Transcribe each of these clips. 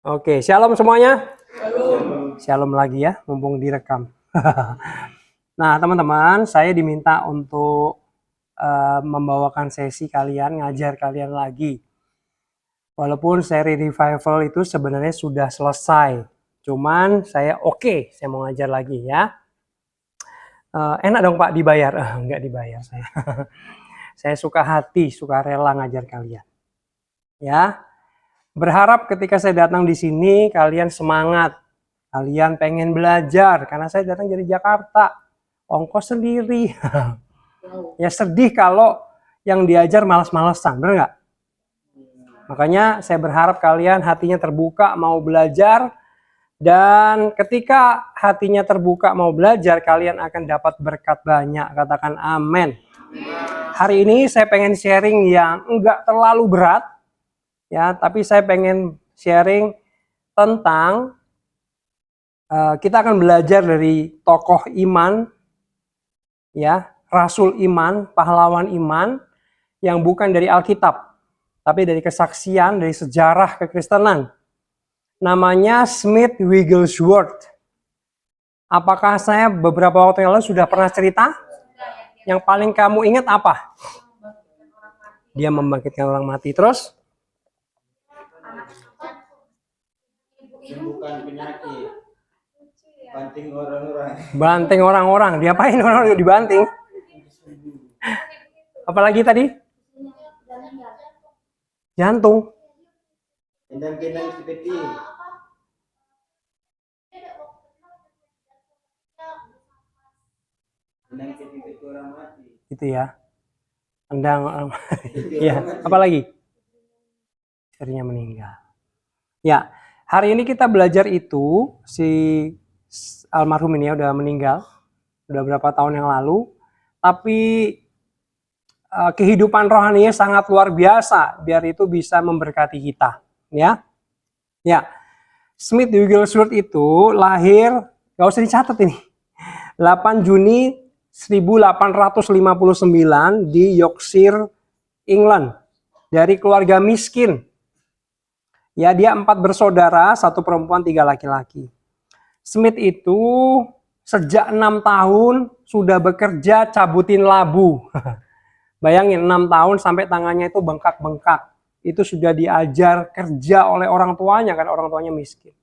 Oke, shalom semuanya. Shalom lagi ya, mumpung direkam. Nah, teman-teman, saya diminta untuk membawakan sesi kalian, ngajar kalian lagi. Walaupun seri revival itu sebenarnya sudah selesai. Cuman saya saya mau ngajar lagi ya. Enak dong Pak dibayar? Enggak dibayar saya. Saya suka hati, suka rela ngajar kalian. Ya. Berharap ketika saya datang di sini kalian semangat, kalian pengen belajar karena saya datang dari Jakarta, ongkos sendiri. Ya sedih kalau yang diajar malas-malesan, bener nggak? Makanya saya berharap kalian hatinya terbuka mau belajar, dan ketika hatinya terbuka mau belajar kalian akan dapat berkat banyak. Katakan amin. Hari ini saya pengen sharing yang enggak terlalu berat. Ya, tapi saya pengen sharing tentang kita akan belajar dari tokoh iman, ya, rasul iman, pahlawan iman yang bukan dari Alkitab, tapi dari kesaksian, dari sejarah kekristenan. Namanya Smith Wigglesworth. Apakah saya beberapa waktu yang lalu sudah pernah cerita? Yang paling kamu ingat apa? Dia membangkitkan orang mati. Terus? Sembuhkan penyakit, banting orang-orang. Banting orang-orang. Diapain orang-orang dibanting? Apalagi tadi? Jantung. Kendang-kendang seperti kendang orang mati. Itu ya. Tendang orang mati. Ya, apalagi? Istrinya meninggal. Ya, hari ini kita belajar itu, si almarhum ini udah meninggal, udah berapa tahun yang lalu, tapi kehidupan rohaninya sangat luar biasa, biar itu bisa memberkati kita, ya. Ya, Smith Wigglesworth itu lahir, gak usah dicatat ini, 8 Juni 1859 di Yorkshire, England, dari keluarga miskin. Ya, dia 4 bersaudara, 1 perempuan, 3 laki-laki. Smith itu sejak 6 tahun sudah bekerja cabutin labu. Bayangin 6 tahun sampai tangannya itu bengkak-bengkak. Itu sudah diajar kerja oleh orang tuanya, kan orang tuanya miskin.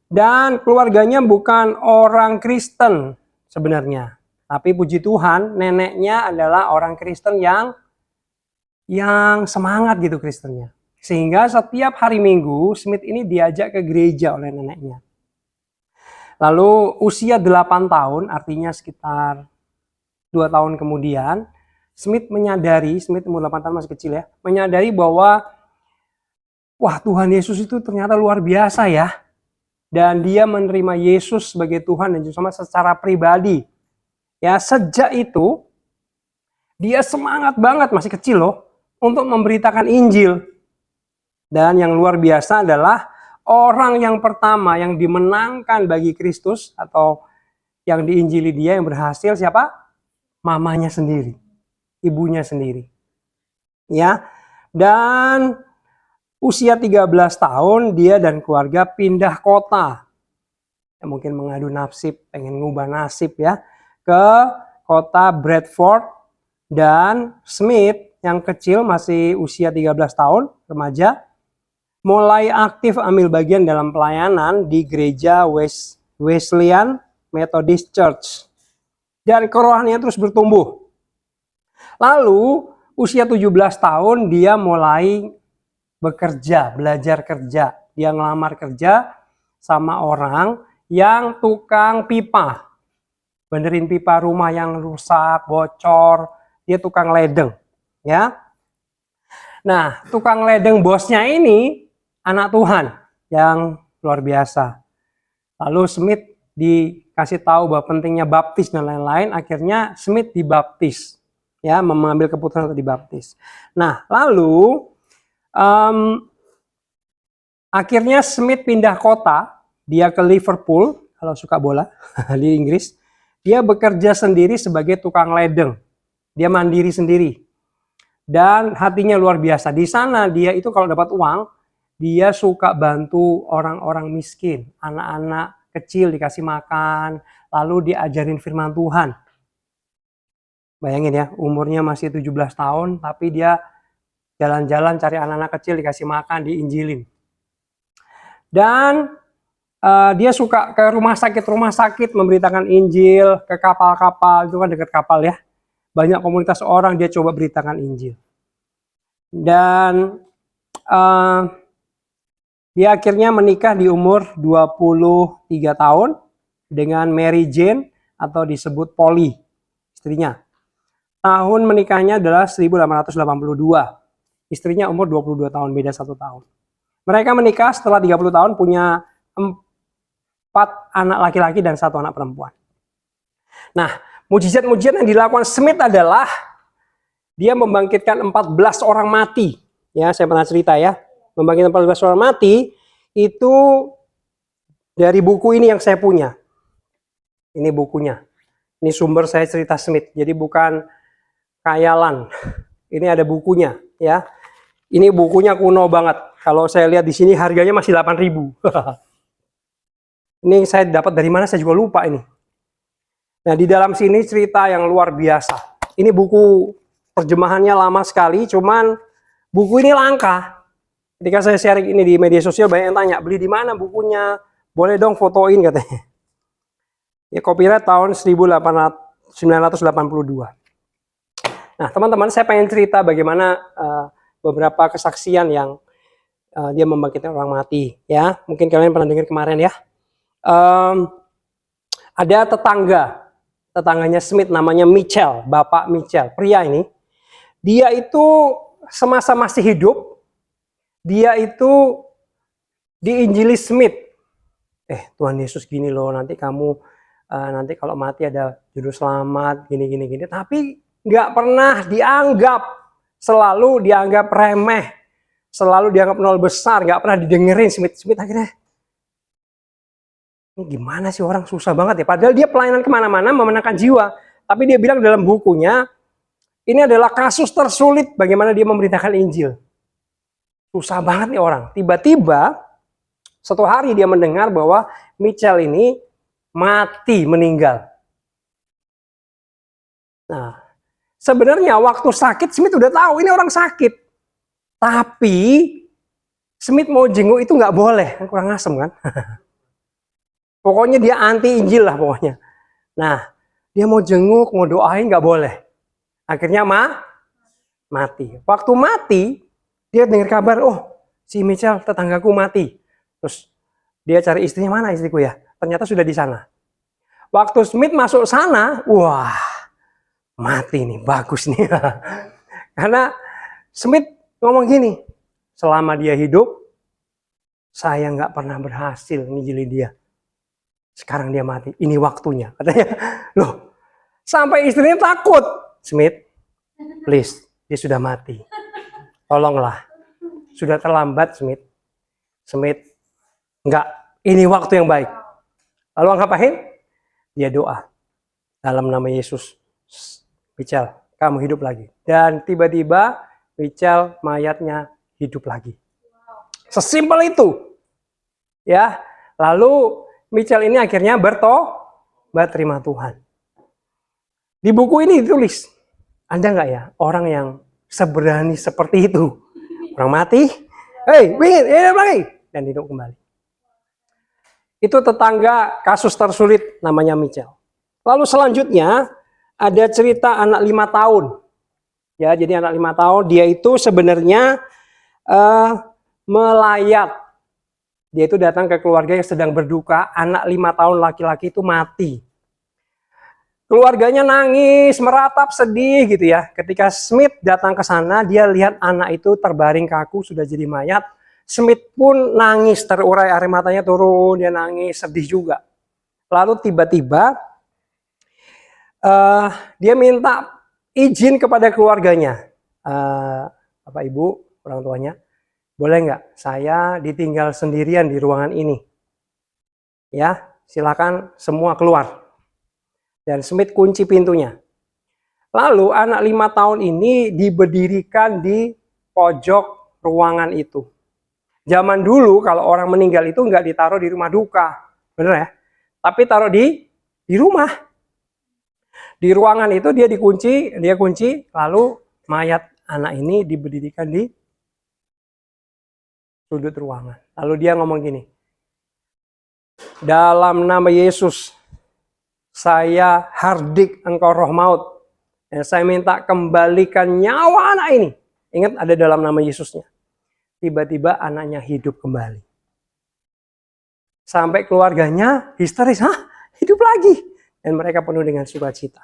Dan keluarganya bukan orang Kristen sebenarnya. Tapi puji Tuhan, neneknya adalah orang Kristen yang semangat gitu Kristennya. Sehingga setiap hari Minggu, Smith ini diajak ke gereja oleh neneknya. Lalu usia 8 tahun, artinya sekitar 2 tahun kemudian, Smith menyadari, Smith umur 8 tahun masih kecil ya, menyadari bahwa wah, Tuhan Yesus itu ternyata luar biasa ya. Dan dia menerima Yesus sebagai Tuhan dan Juru Selamat secara pribadi. Ya, sejak itu dia semangat banget, masih kecil loh, untuk memberitakan Injil. Dan yang luar biasa adalah orang yang pertama yang dimenangkan bagi Kristus atau yang diinjili dia yang berhasil siapa? Mamanya sendiri, ibunya sendiri. Ya. Dan usia 13 tahun dia dan keluarga pindah kota. Ya, mungkin mengadu nasib, pengen ngubah nasib ya, ke kota Bradford. Dan Smith yang kecil masih usia 13 tahun, remaja, mulai aktif ambil bagian dalam pelayanan di gereja Wesleyan Methodist Church. Dan kerohanian terus bertumbuh. Lalu usia 17 tahun dia mulai bekerja, belajar kerja. Dia ngelamar kerja sama orang yang tukang pipa. Benerin pipa rumah yang rusak, bocor. Dia tukang ledeng. Ya. Nah, tukang ledeng bosnya ini anak Tuhan yang luar biasa. Lalu Smith dikasih tahu bahwa pentingnya baptis dan lain-lain. Akhirnya Smith dibaptis, ya, mengambil keputusan untuk dibaptis. Nah, lalu akhirnya Smith pindah kota. Dia ke Liverpool, kalau suka bola di Inggris. Dia bekerja sendiri sebagai tukang ledeng. Dia mandiri sendiri. Dan hatinya luar biasa. Di sana dia itu kalau dapat uang, dia suka bantu orang-orang miskin, anak-anak kecil dikasih makan, lalu diajarin firman Tuhan. Bayangin ya, umurnya masih 17 tahun, tapi dia jalan-jalan cari anak-anak kecil dikasih makan, diinjilin. Dan dia suka ke rumah sakit memberitakan Injil, ke kapal-kapal, itu kan dekat kapal ya. Banyak komunitas orang dia coba beritakan Injil. Dan dia akhirnya menikah di umur 23 tahun dengan Mary Jane atau disebut Polly, istrinya. Tahun menikahnya adalah 1882. Istrinya umur 22 tahun, beda 1 tahun. Mereka menikah setelah 30 tahun, punya 4 anak laki-laki dan 1 anak perempuan. Nah, mujizat-mujizat yang dilakukan Smith adalah dia membangkitkan 14 orang mati. Ya, saya pernah cerita ya. Membangkitkan 14 orang mati itu dari buku ini yang saya punya. Ini bukunya. Ini sumber saya cerita Smith. Jadi bukan khayalan. Ini ada bukunya ya. Ini bukunya kuno banget. Kalau saya lihat di sini harganya masih 8.000. Ini saya dapat dari mana saya juga lupa ini. Nah, di dalam sini cerita yang luar biasa. Ini buku terjemahannya lama sekali, cuman buku ini langka. Ketika saya sharing ini di media sosial, banyak yang tanya, beli di mana bukunya? Boleh dong fotoin katanya. Ya, copyright tahun 1982. Nah, teman-teman, saya pengen cerita bagaimana beberapa kesaksian yang dia membangkitkan orang mati. Ya, mungkin kalian pernah dengar kemarin ya. Ada tetangganya Smith namanya Mitchell, Bapak Mitchell. Pria ini, dia itu semasa masih hidup, dia itu diinjili Smith. Tuhan Yesus gini loh, nanti kamu nanti kalau mati ada juru selamat, gini. Tapi nggak pernah dianggap, selalu dianggap remeh, selalu dianggap nol besar, nggak pernah didengerin Smith. Akhirnya, ini gimana sih orang susah banget ya. Padahal dia pelayanan kemana-mana memenangkan jiwa. Tapi dia bilang dalam bukunya, ini adalah kasus tersulit bagaimana dia memberitakan Injil. Susah banget nih orang. Tiba-tiba, suatu hari dia mendengar bahwa Mitchell ini mati, meninggal. Nah, sebenarnya waktu sakit Smith udah tahu ini orang sakit. Tapi Smith mau jenguk itu nggak boleh, kurang asem kan. Pokoknya dia anti Injil lah pokoknya. Nah, dia mau jenguk, mau doain nggak boleh. Akhirnya mati. Waktu mati, dia dengar kabar, oh si Mitchell tetanggaku mati. Terus dia cari istrinya, mana istriku ya? Ternyata sudah di sana. Waktu Smith masuk sana, wah mati nih, bagus nih. Karena Smith ngomong gini, selama dia hidup, saya nggak pernah berhasil nginjilin dia. Sekarang dia mati, ini waktunya. Katanya, loh, sampai istrinya takut. Smith, please, dia sudah mati. Tolonglah. Sudah terlambat, Smith. Smith, enggak, ini waktu yang baik. Lalu ngapain? Dia doa. Dalam nama Yesus, Mitchell, kamu hidup lagi. Dan tiba-tiba, Mitchell mayatnya hidup lagi. Sesimpel itu. Ya, lalu Mitchell ini akhirnya bertobat, terima Tuhan. Di buku ini ditulis, ada nggak ya orang yang seberani seperti itu? Orang mati, hidup lagi, dan hidup kembali. Itu tetangga kasus tersulit namanya Mitchell. Lalu selanjutnya ada cerita anak 5 tahun. Ya, jadi anak 5 tahun dia itu sebenarnya melayat. Dia itu datang ke keluarga yang sedang berduka, anak 5 tahun laki-laki itu mati. Keluarganya nangis, meratap, sedih gitu ya. Ketika Smith datang ke sana, dia lihat anak itu terbaring kaku, sudah jadi mayat. Smith pun nangis, terurai air matanya turun, dia nangis, sedih juga. Lalu tiba-tiba dia minta izin kepada keluarganya. Bapak Ibu, orang tuanya, boleh nggak saya ditinggal sendirian di ruangan ini? Ya, silakan semua keluar. Dan Smith kunci pintunya. Lalu anak 5 tahun ini diberdirikan di pojok ruangan itu. Zaman dulu kalau orang meninggal itu nggak ditaruh di rumah duka, bener ya? Tapi taruh di rumah. Di ruangan itu dia kunci, lalu mayat anak ini diberdirikan di sudut ruangan. Lalu dia ngomong gini, dalam nama Yesus, saya hardik engkau roh maut. Dan saya minta kembalikan nyawa anak ini. Ingat ada dalam nama Yesusnya. Tiba-tiba anaknya hidup kembali. Sampai keluarganya histeris, hah? Hidup lagi. Dan mereka penuh dengan sukacita.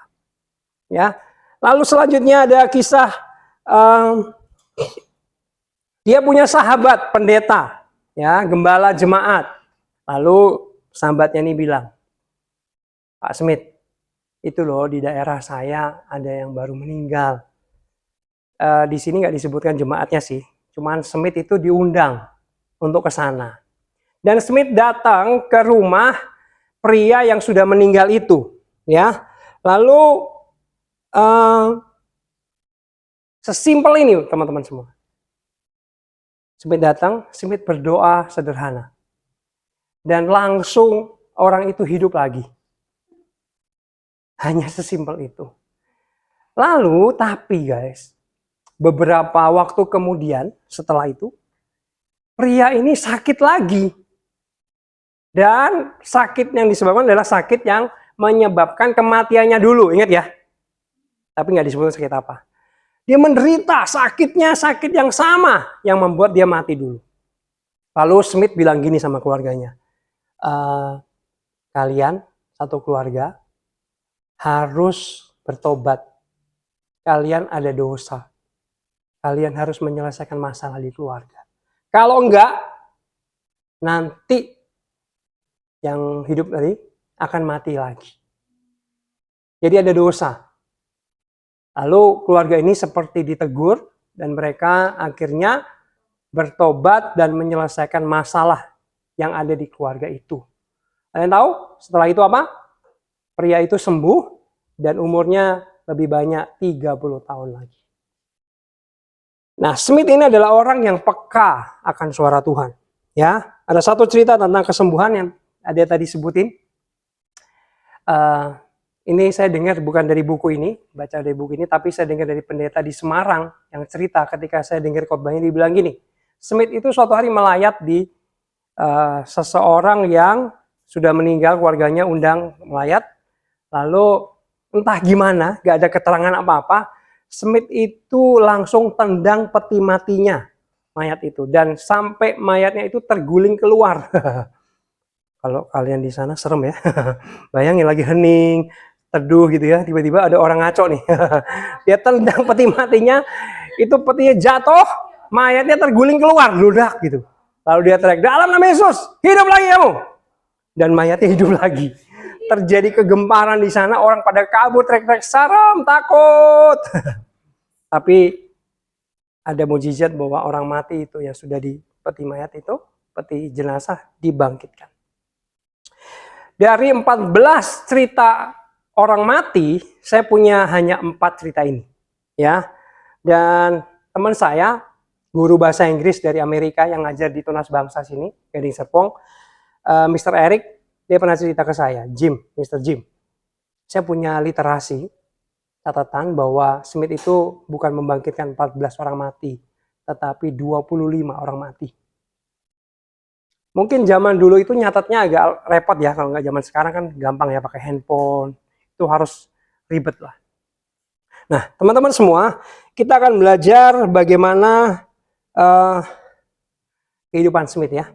Ya. Lalu selanjutnya ada kisah dia punya sahabat pendeta, ya, gembala jemaat. Lalu sahabatnya ini bilang, Pak Smith, itu loh di daerah saya ada yang baru meninggal. Di sini nggak disebutkan jemaatnya sih, cuman Smith itu diundang untuk ke sana. Dan Smith datang ke rumah pria yang sudah meninggal itu, ya. Lalu sesimpel ini teman-teman semua. Smith datang, Smith berdoa sederhana. Dan langsung orang itu hidup lagi. Hanya sesimpel itu. Lalu tapi guys, beberapa waktu kemudian setelah itu, pria ini sakit lagi. Dan sakit yang disebabkan adalah sakit yang menyebabkan kematiannya dulu. Ingat ya? Tapi nggak disebut sakit apa. Dia menderita sakitnya sakit yang sama yang membuat dia mati dulu. Lalu Smith bilang gini sama keluarganya. Kalian satu keluarga harus bertobat. Kalian ada dosa. Kalian harus menyelesaikan masalah di keluarga. Kalau enggak, nanti yang hidup tadi akan mati lagi. Jadi ada dosa. Lalu keluarga ini seperti ditegur dan mereka akhirnya bertobat dan menyelesaikan masalah yang ada di keluarga itu. Kalian tahu setelah itu apa? Pria itu sembuh dan umurnya lebih banyak 30 tahun lagi. Nah, Smith ini adalah orang yang peka akan suara Tuhan. Ya, ada satu cerita tentang kesembuhan yang ada tadi sebutin. Ini saya dengar bukan dari buku ini, baca dari buku ini, tapi saya dengar dari pendeta di Semarang yang cerita ketika saya dengar khotbahnya, dia bilang gini, Smith itu suatu hari melayat di seseorang yang sudah meninggal, keluarganya undang melayat, lalu entah gimana, gak ada keterangan apa-apa, Smith itu langsung tendang peti matinya, mayat itu, dan sampai mayatnya itu terguling keluar. Kalau kalian di sana serem ya, bayangin lagi hening, teduh gitu ya, tiba-tiba ada orang ngaco nih. Dia tendang peti matinya, itu petinya jatuh, mayatnya terguling keluar, bludak gitu. Lalu dia teriak, dalam nama Yesus, hidup lagi kamu. Dan mayatnya hidup lagi. Terjadi kegemparan di sana, orang pada kabur, teriak-teriak, serem, takut. Tapi ada mujizat bahwa orang mati itu yang sudah di peti mayat itu, peti jenazah dibangkitkan. Dari 14 cerita orang mati, saya punya hanya 4 cerita ini, ya. Dan teman saya, guru bahasa Inggris dari Amerika yang ngajar di Tunas Bangsa sini, Gading Serpong, Mr. Eric, dia pernah cerita ke saya, Mr. Jim. Saya punya literasi, catatan bahwa Smith itu bukan membangkitkan 14 orang mati, tetapi 25 orang mati. Mungkin zaman dulu itu nyatatnya agak repot ya, kalau nggak zaman sekarang kan gampang ya pakai handphone. Itu harus ribet lah. Nah, teman-teman semua, kita akan belajar bagaimana kehidupan Smith ya.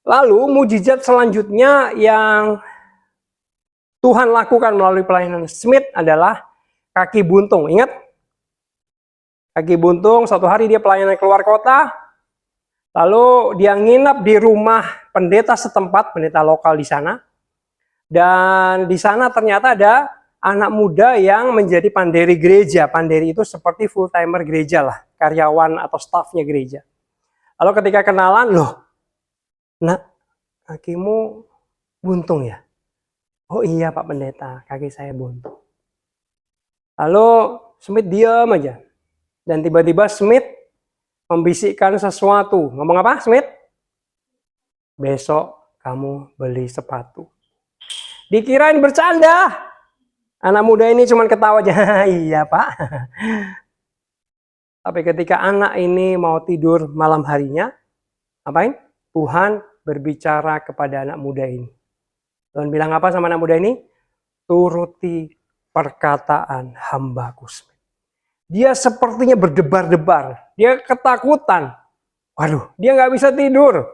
Lalu mujizat selanjutnya yang Tuhan lakukan melalui pelayanan Smith adalah kaki buntung. Ingat? Kaki buntung, suatu hari dia pelayanan keluar kota, lalu dia nginap di rumah pendeta setempat, pendeta lokal di sana. Dan di sana ternyata ada anak muda yang menjadi panderi gereja. Panderi itu seperti full timer gereja lah, karyawan atau stafnya gereja. Lalu ketika kenalan, loh, nak, kakimu buntung ya? Oh iya Pak Pendeta, kaki saya buntung. Lalu Smith diam aja. Dan tiba-tiba Smith membisikkan sesuatu. Ngomong apa Smith? besok kamu beli sepatu. Dikirain bercanda. Anak muda ini cuma ketawa aja. Iya Pak. Tapi ketika anak ini mau tidur malam harinya, apain? Tuhan berbicara kepada anak muda ini. Tuhan bilang apa sama anak muda ini? Turuti perkataan hambaku. Dia sepertinya berdebar-debar. Dia ketakutan. Waduh, dia nggak bisa tidur.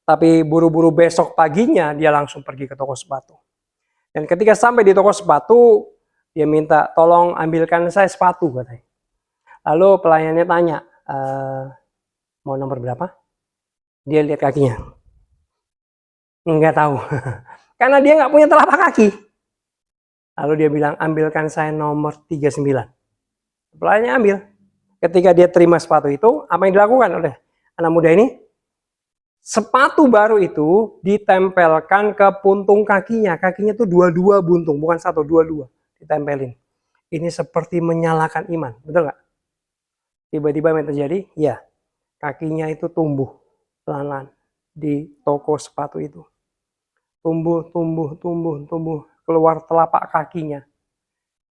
Tapi buru-buru besok paginya dia langsung pergi ke toko sepatu. Dan ketika sampai di toko sepatu, dia minta tolong ambilkan saya sepatu katanya. Lalu pelayannya tanya, mau nomor berapa? Dia lihat kakinya. Nggak tahu. Karena dia nggak punya telapak kaki. Lalu dia bilang, ambilkan saya nomor 39. Pelayannya ambil. Ketika dia terima sepatu itu, apa yang dilakukan oleh anak muda ini? Sepatu baru itu ditempelkan ke puntung kakinya. Kakinya tuh dua-dua buntung, bukan satu, dua-dua ditempelin. Ini seperti menyalakan iman, betul nggak? Tiba-tiba yang terjadi, ya kakinya itu tumbuh pelan-pelan di toko sepatu itu. Tumbuh, keluar telapak kakinya.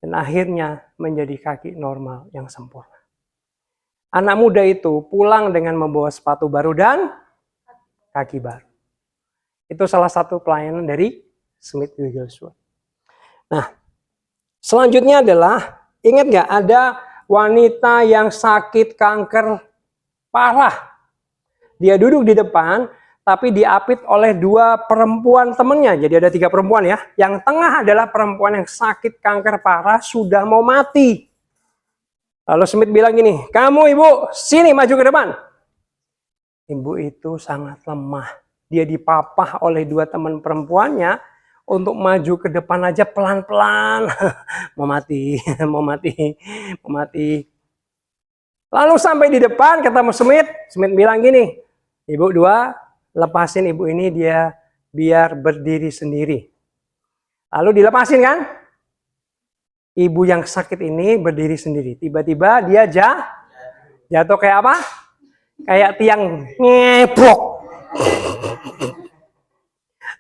Dan akhirnya menjadi kaki normal yang sempurna. Anak muda itu pulang dengan membawa sepatu baru dan kaki baru. Itu salah satu pelayanan dari Smith Wigglesworth. Nah, selanjutnya adalah, ingat nggak ada wanita yang sakit kanker parah. Dia duduk di depan, tapi diapit oleh dua perempuan temannya. Jadi ada 3 perempuan ya. Yang tengah adalah perempuan yang sakit kanker parah, sudah mau mati. Lalu Smith bilang gini, kamu ibu, sini maju ke depan. Ibu itu sangat lemah. Dia dipapah oleh 2 teman perempuannya untuk maju ke depan aja pelan-pelan. Mau mati. Lalu sampai di depan ketemu Smith. Smith bilang gini, ibu 2, lepasin ibu ini dia biar berdiri sendiri. Lalu dilepasin kan? Ibu yang sakit ini berdiri sendiri. Tiba-tiba dia jatuh kayak apa? Kayak tiang ngebrok.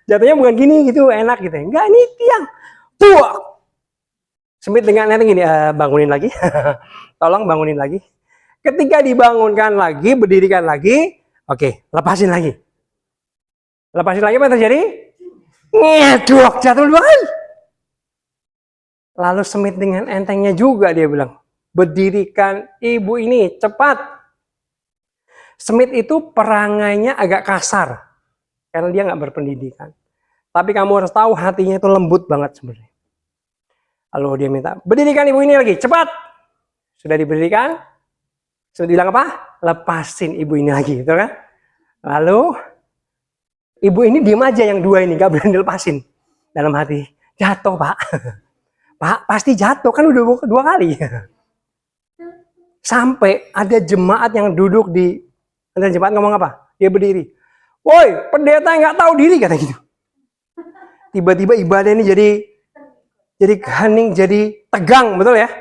Jatuhnya bukan gini gitu, enak gitu. Enggak, ini tiang. Buak. Smith dengan enteng gini, bangunin lagi. Tolong bangunin lagi. Ketika dibangunkan lagi, berdirikan lagi, oke, lepasin lagi. Lepasin lagi apa yang terjadi? Ngedok, jatuh 2 kali. Lalu Smith dengan entengnya juga dia bilang, berdirikan ibu ini cepat. Smith itu perangainya agak kasar karena dia nggak berpendidikan. Tapi kamu harus tahu hatinya itu lembut banget sebenarnya. Lalu dia minta, berdirikan ibu ini lagi, cepat. Sudah diberdirikan. Sudah bilang apa? Lepasin ibu ini lagi, gitu kan? Lalu ibu ini diam aja yang 2 ini, nggak berani lepasin. Dalam hati, jatuh Pak. Pak pasti jatuh, kan udah 2 kali. Sampai ada jemaat yang duduk di, ada jemaat ngomong apa? Dia berdiri. Woi, pendeta nggak tahu diri, kata gitu. Tiba-tiba ibadah ini jadi hening, jadi tegang, betul ya?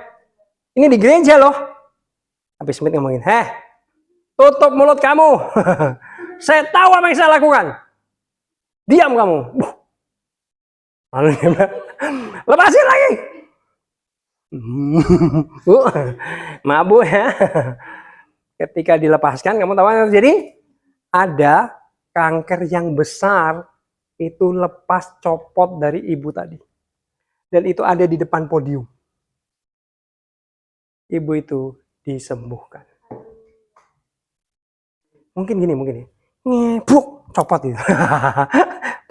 Ini di gereja loh. Habis Smith ngomongin, tutup mulut kamu. Saya tahu apa yang saya lakukan. Diam kamu. Lalu dia bilang, lepasin lagi. Mabuk ya. Ketika dilepaskan, kamu tahu apa yang terjadi? Ada kanker yang besar itu lepas copot dari ibu tadi. Dan itu ada di depan podium. Ibu itu disembuhkan. Mungkin gini. Buk, copot itu.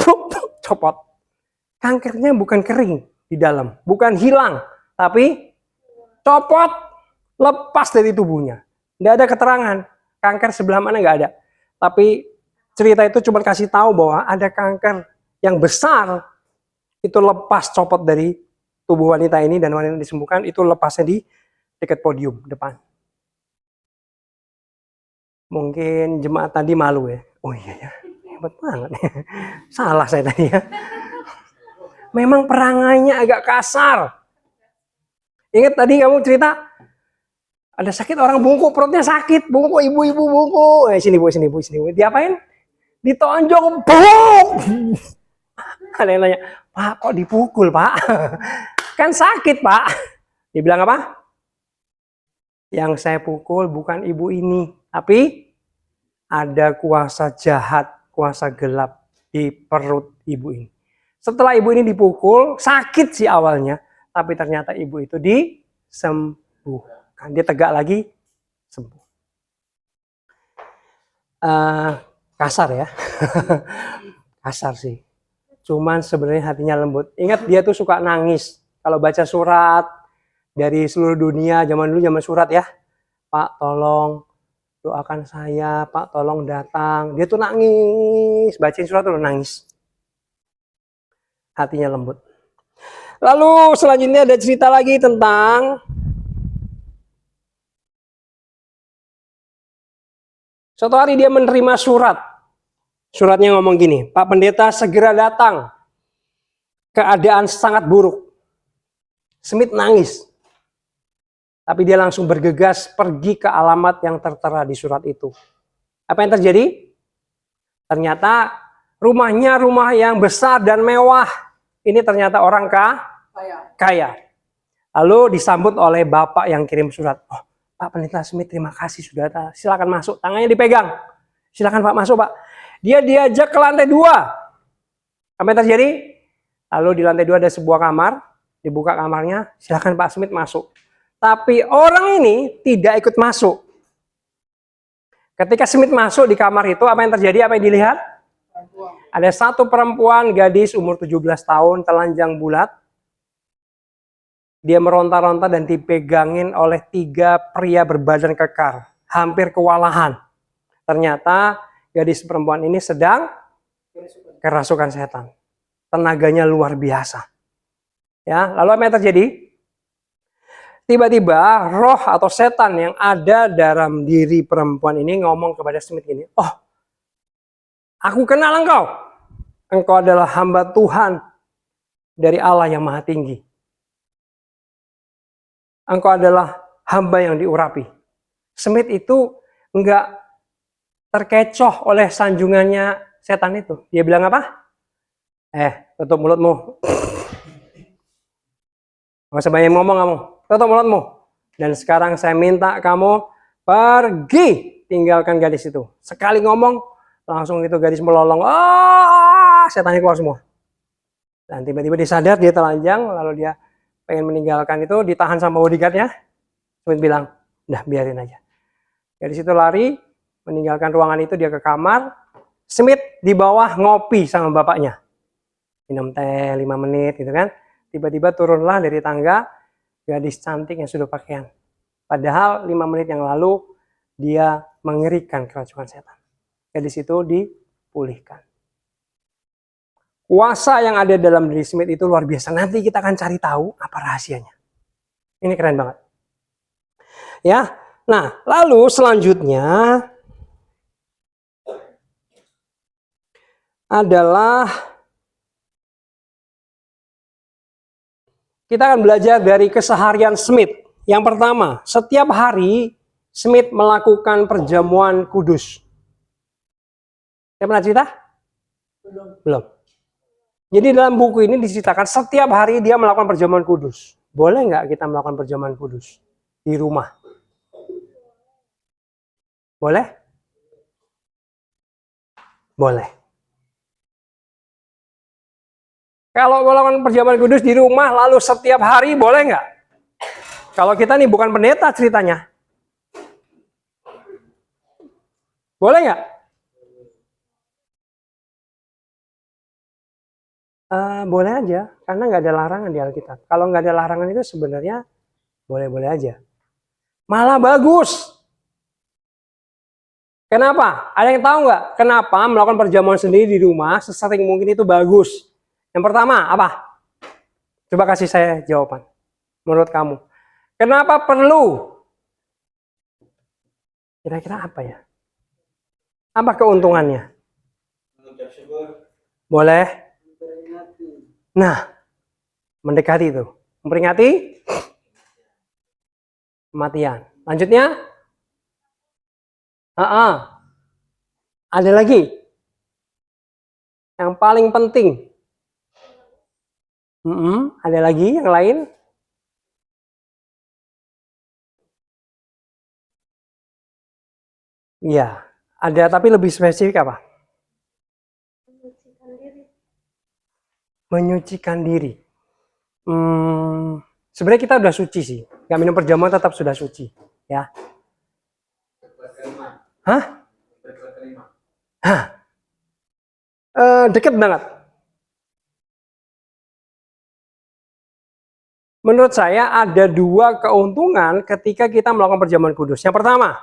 Buk, copot. Kankernya bukan kering di dalam, bukan hilang, tapi copot, lepas dari tubuhnya. Nggak ada keterangan kanker sebelah mana, nggak ada. Tapi cerita itu cuma kasih tahu bahwa ada kanker yang besar itu lepas copot dari tubuh wanita ini, dan wanita disembuhkan itu lepasnya di dekat podium depan. Mungkin jemaat tadi malu ya. Oh iya ya, hebat banget. Salah saya tadi ya. Memang perangainya agak kasar. Ingat tadi kamu cerita ada sakit orang bungkuk, perutnya sakit, bungkuk, ibu-ibu bungkuk. Sini bu. Diapain? ditonjok, buk. Ada yang nanya, Pak kok dipukul Pak? Kan sakit Pak. Dia bilang apa? Yang saya pukul bukan ibu ini, tapi ada kuasa jahat, kuasa gelap di perut ibu ini. Setelah ibu ini dipukul, sakit sih awalnya, tapi ternyata ibu itu disembuhkan. Dia tegak lagi, sembuh. Kasar ya. Kasar sih. Cuman sebenarnya hatinya lembut. Ingat dia tuh suka nangis. Kalau baca surat dari seluruh dunia, zaman dulu zaman surat ya. Pak tolong doakan saya, Pak tolong datang. Dia tuh nangis, bacain surat tuh nangis. Hatinya lembut. Lalu selanjutnya ada cerita lagi tentang suatu hari dia menerima surat. Suratnya ngomong gini, Pak Pendeta segera datang. Keadaan sangat buruk. Smith nangis. Tapi dia langsung bergegas pergi ke alamat yang tertera di surat itu. Apa yang terjadi? Ternyata rumahnya rumah yang besar dan mewah. Ini ternyata orang kaya. Lalu disambut oleh bapak yang kirim surat. Oh, Pak Pendeta Smith terima kasih sudah datang. Silakan masuk. Tangannya dipegang. Silakan Pak masuk Pak. Dia diajak ke lantai 2. Apa yang terjadi? Lalu di lantai 2 ada sebuah kamar. Dibuka kamarnya. Silakan Pak Smith masuk. Tapi orang ini tidak ikut masuk. Ketika Smith masuk di kamar itu, apa yang terjadi? Apa yang dilihat? Ada satu perempuan gadis umur 17 tahun, telanjang bulat. Dia meronta-ronta dan dipegangin oleh 3 pria berbadan kekar. Hampir kewalahan. Ternyata gadis perempuan ini sedang kerasukan setan. Tenaganya luar biasa. Ya, lalu apa yang terjadi? Tiba-tiba roh atau setan yang ada dalam diri perempuan ini ngomong kepada Smith gini, oh, aku kenal engkau. Engkau adalah hamba Tuhan dari Allah yang Maha Tinggi. Engkau adalah hamba yang diurapi. Smith itu enggak terkecoh oleh sanjungannya setan itu. Dia bilang apa? Tutup mulutmu. Gak usah banyak ngomong kamu. Tutup mulutmu. Dan sekarang saya minta kamu pergi. Tinggalkan gadis itu. Sekali ngomong, langsung itu gadis melolong. Setannya keluar semua. Dan tiba-tiba dia sadar, dia telanjang. Lalu dia pengen meninggalkan itu. Ditahan sama bodyguardnya. Smith bilang, udah biarin aja. Gadis itu lari. Meninggalkan ruangan itu, dia ke kamar. Smith di bawah ngopi sama bapaknya. Minum teh 5 menit gitu kan. Tiba-tiba turunlah dari tangga gadis cantik yang sudah pakaian. Padahal 5 menit yang lalu dia mengerikan keracunan setan. Gadis itu dipulihkan. Kuasa yang ada dalam diri Smith itu luar biasa. Nanti kita akan cari tahu apa rahasianya. Ini keren banget. Ya. Nah, lalu selanjutnya adalah kita akan belajar dari keseharian Smith. Yang pertama, setiap hari Smith melakukan perjamuan kudus. Saya pernah cerita? Belum. Jadi dalam buku ini diceritakan setiap hari dia melakukan perjamuan kudus. Boleh nggak kita melakukan perjamuan kudus di rumah? Boleh? Boleh. Kalau melakukan perjamuan kudus di rumah lalu setiap hari boleh nggak? Kalau kita nih bukan pendeta ceritanya. Boleh nggak? Boleh aja, karena nggak ada larangan di Alkitab. Kalau nggak ada larangan itu sebenarnya boleh-boleh aja. Malah bagus. Kenapa? Ada yang tahu nggak? Kenapa melakukan perjamuan sendiri di rumah sesering mungkin itu bagus? Yang pertama apa? Coba kasih saya jawaban. Menurut kamu, kenapa perlu? Kira-kira apa ya? Apa keuntungannya? Boleh. Nah, mendekati itu. Memperingati kematian. Lanjutnya? Ada lagi. Yang paling penting. Ada lagi yang lain? Iya, ada tapi lebih spesifik apa? Menyucikan diri. Sebenarnya kita udah suci sih. Nggak minum perjamuan tetap sudah suci. Ya. Hah? Hah? Deket banget. Menurut saya ada dua keuntungan ketika kita melakukan perjamuan kudus. Yang pertama,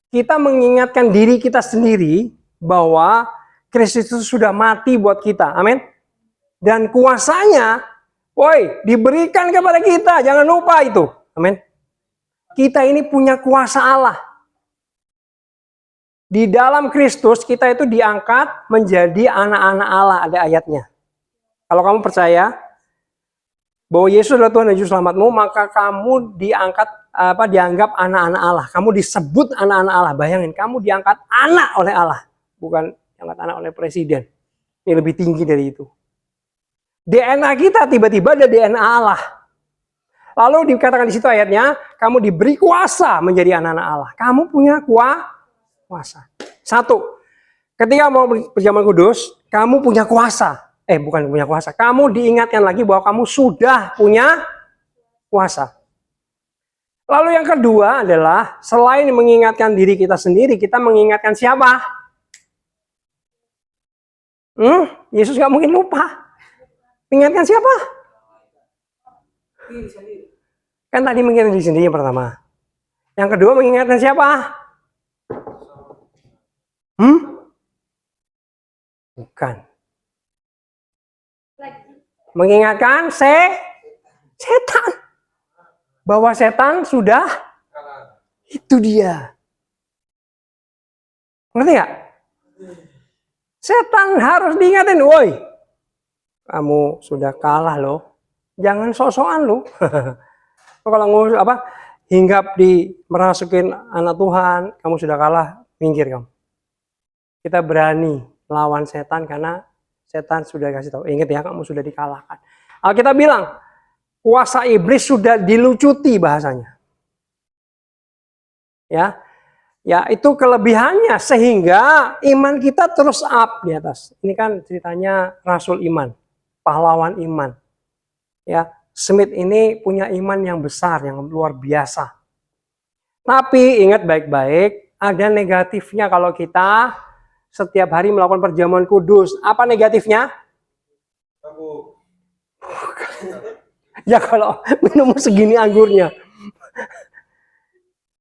kita mengingatkan diri kita sendiri bahwa Kristus itu sudah mati buat kita. Amin. Dan kuasanya, woi, diberikan kepada kita. Jangan lupa itu. Amin. Kita ini punya kuasa Allah. Di dalam Kristus kita itu diangkat menjadi anak-anak Allah. Ada ayatnya. Kalau kamu percaya bahwa Yesus adalah Tuhan dan Juru Selamatmu, maka kamu dianggap anak-anak Allah. Kamu disebut anak-anak Allah. Bayangin, kamu diangkat anak oleh Allah, bukan diangkat anak oleh presiden. Ini lebih tinggi dari itu. DNA kita tiba-tiba ada DNA Allah. Lalu dikatakan di situ ayatnya, kamu diberi kuasa menjadi anak-anak Allah. Kamu punya kuasa. Satu, ketika mau perjamuan kudus, kamu punya kuasa. Bukan punya kuasa. Kamu diingatkan lagi bahwa kamu sudah punya kuasa. Lalu yang kedua adalah selain mengingatkan diri kita sendiri, kita mengingatkan siapa? Yesus nggak mungkin lupa. Mengingatkan siapa? Kan tadi mengingatkan diri sendiri yang pertama. Yang kedua mengingatkan siapa? Bukan. Mengingatkan setan. Bahwa setan sudah, itu dia. Ngerti gak? Setan harus diingatin, woi, kamu sudah kalah loh. Jangan sok-sokan loh. Kalau hinggap merasukin anak Tuhan, kamu sudah kalah, minggir kamu. Kita berani melawan setan karena setan sudah kasih tahu. Ingat ya, kamu sudah dikalahkan. Alkitab bilang, kuasa iblis sudah dilucuti bahasanya. Ya, itu kelebihannya sehingga iman kita terus up di atas. Ini kan ceritanya Rasul Iman, pahlawan iman. Ya, Smith ini punya iman yang besar, yang luar biasa. Tapi ingat baik-baik, ada negatifnya kalau kita setiap hari melakukan perjamuan kudus. Apa negatifnya? Ya kalau minum segini anggurnya.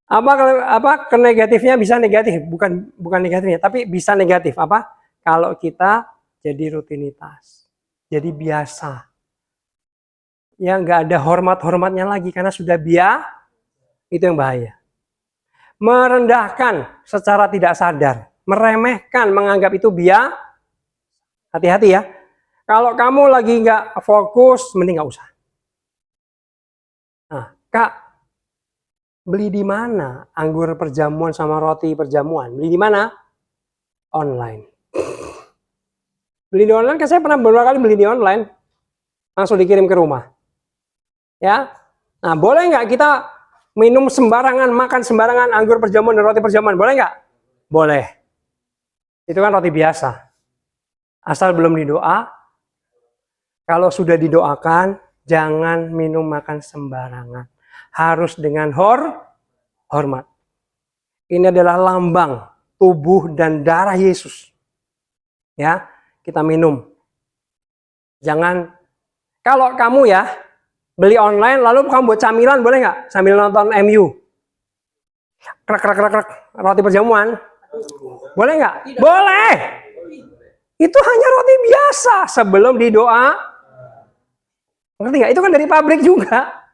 Apa negatifnya bisa negatif? Bukan negatifnya, tapi bisa negatif. Apa? Kalau kita jadi rutinitas. Jadi biasa. Ya nggak ada hormat-hormatnya lagi karena sudah itu yang bahaya. Merendahkan secara tidak sadar. Meremehkan, menganggap itu hati-hati ya. Kalau kamu lagi nggak fokus, mending nggak usah. Nah, Kak, beli di mana anggur perjamuan sama roti perjamuan? Beli di mana? Online. Beli di online, kan saya pernah beberapa kali beli di online, langsung dikirim ke rumah. Ya, nah boleh nggak kita minum sembarangan, makan sembarangan anggur perjamuan dan roti perjamuan? Boleh nggak? Boleh. Itu kan roti biasa. Asal belum didoa. Kalau sudah didoakan, jangan minum makan sembarangan. Harus dengan hormat. Ini adalah lambang tubuh dan darah Yesus. Ya, kita minum. Jangan, kalau kamu ya beli online lalu kamu buat camilan, boleh nggak? Sambil nonton MU. Krek, roti perjamuan. Boleh nggak? Boleh. Itu hanya roti biasa sebelum didoa. Ngerti nggak? Itu kan dari pabrik juga.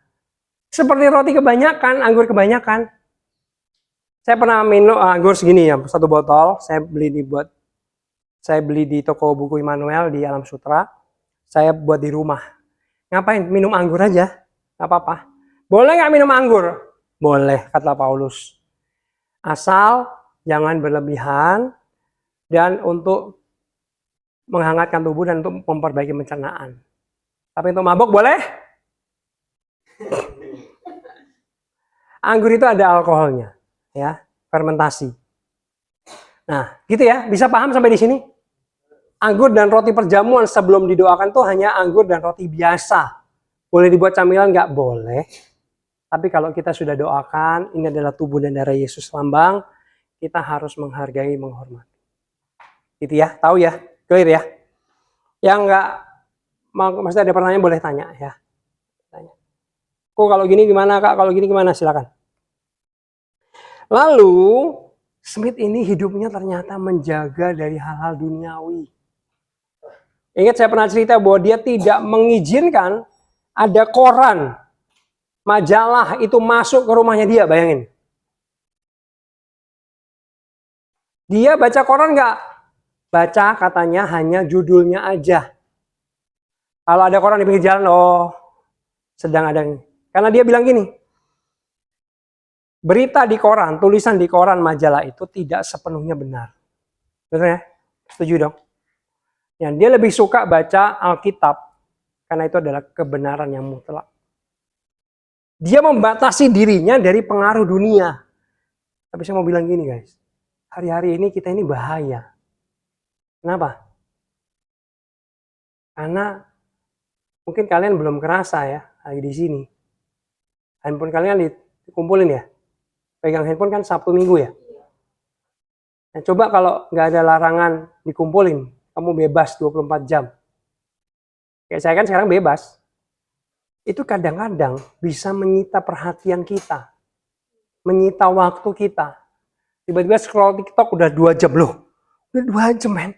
Seperti roti kebanyakan, anggur kebanyakan. Saya pernah minum anggur segini ya, satu botol. Saya beli di toko buku Immanuel di Alam Sutra. Saya buat di rumah. Ngapain? Minum anggur aja. Nggak apa-apa. Boleh nggak minum anggur? Boleh, kata Paulus. Asal jangan berlebihan. Dan untuk menghangatkan tubuh dan untuk memperbaiki pencernaan. Tapi untuk mabok boleh? Anggur itu ada alkoholnya, ya, fermentasi. Nah, gitu ya, bisa paham sampai di sini? Anggur dan roti perjamuan sebelum didoakan tuh hanya anggur dan roti biasa. Boleh dibuat camilan? Nggak boleh. Tapi kalau kita sudah doakan, ini adalah tubuh dan darah Yesus lambang, kita harus menghargai, menghormati. Gitu ya, tahu ya, clear ya. Yang nggak, maksudnya ada pertanyaan boleh tanya ya. Kok kalau gini gimana kak, kalau gini gimana, silakan. Lalu Smith ini hidupnya ternyata menjaga dari hal-hal duniawi. Ingat saya pernah cerita bahwa dia tidak mengizinkan ada koran, majalah itu masuk ke rumahnya dia, bayangin. Dia baca koran nggak? Baca katanya hanya judulnya aja. Kalau ada koran di pinggir jalan, oh sedang ada. Karena dia bilang gini, berita di koran, tulisan di koran, majalah itu tidak sepenuhnya benar. Betul ya? Setuju dong? Ya, dia lebih suka baca Alkitab karena itu adalah kebenaran yang mutlak. Dia membatasi dirinya dari pengaruh dunia. Tapi saya mau bilang gini guys, hari-hari ini kita ini bahaya. Kenapa? Karena mungkin kalian belum kerasa ya, lagi di sini. Handphone kalian dikumpulin ya. Pegang handphone kan Sabtu Minggu ya. Nah, coba kalau nggak ada larangan dikumpulin, kamu bebas 24 jam. Kayak saya kan sekarang bebas. Itu kadang-kadang bisa menyita perhatian kita. Menyita waktu kita. Tiba-tiba scroll TikTok udah 2 jam loh. Udah 2 jam men.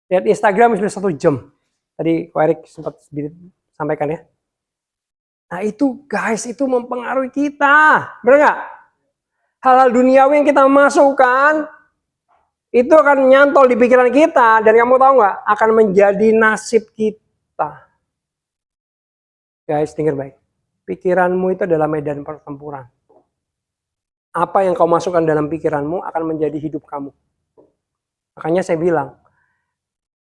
Lihat Instagram sudah 1 jam. Tadi Ko Erik sempat sampaikan ya. Nah itu guys, itu mempengaruhi kita. Benar nggak? Hal-hal duniawi yang kita masukkan, itu akan nyantol di pikiran kita. Dan kamu tahu nggak? Akan menjadi nasib kita. Guys, dengar baik. Pikiranmu itu adalah medan pertempuran. Apa yang kau masukkan dalam pikiranmu akan menjadi hidup kamu. Makanya saya bilang,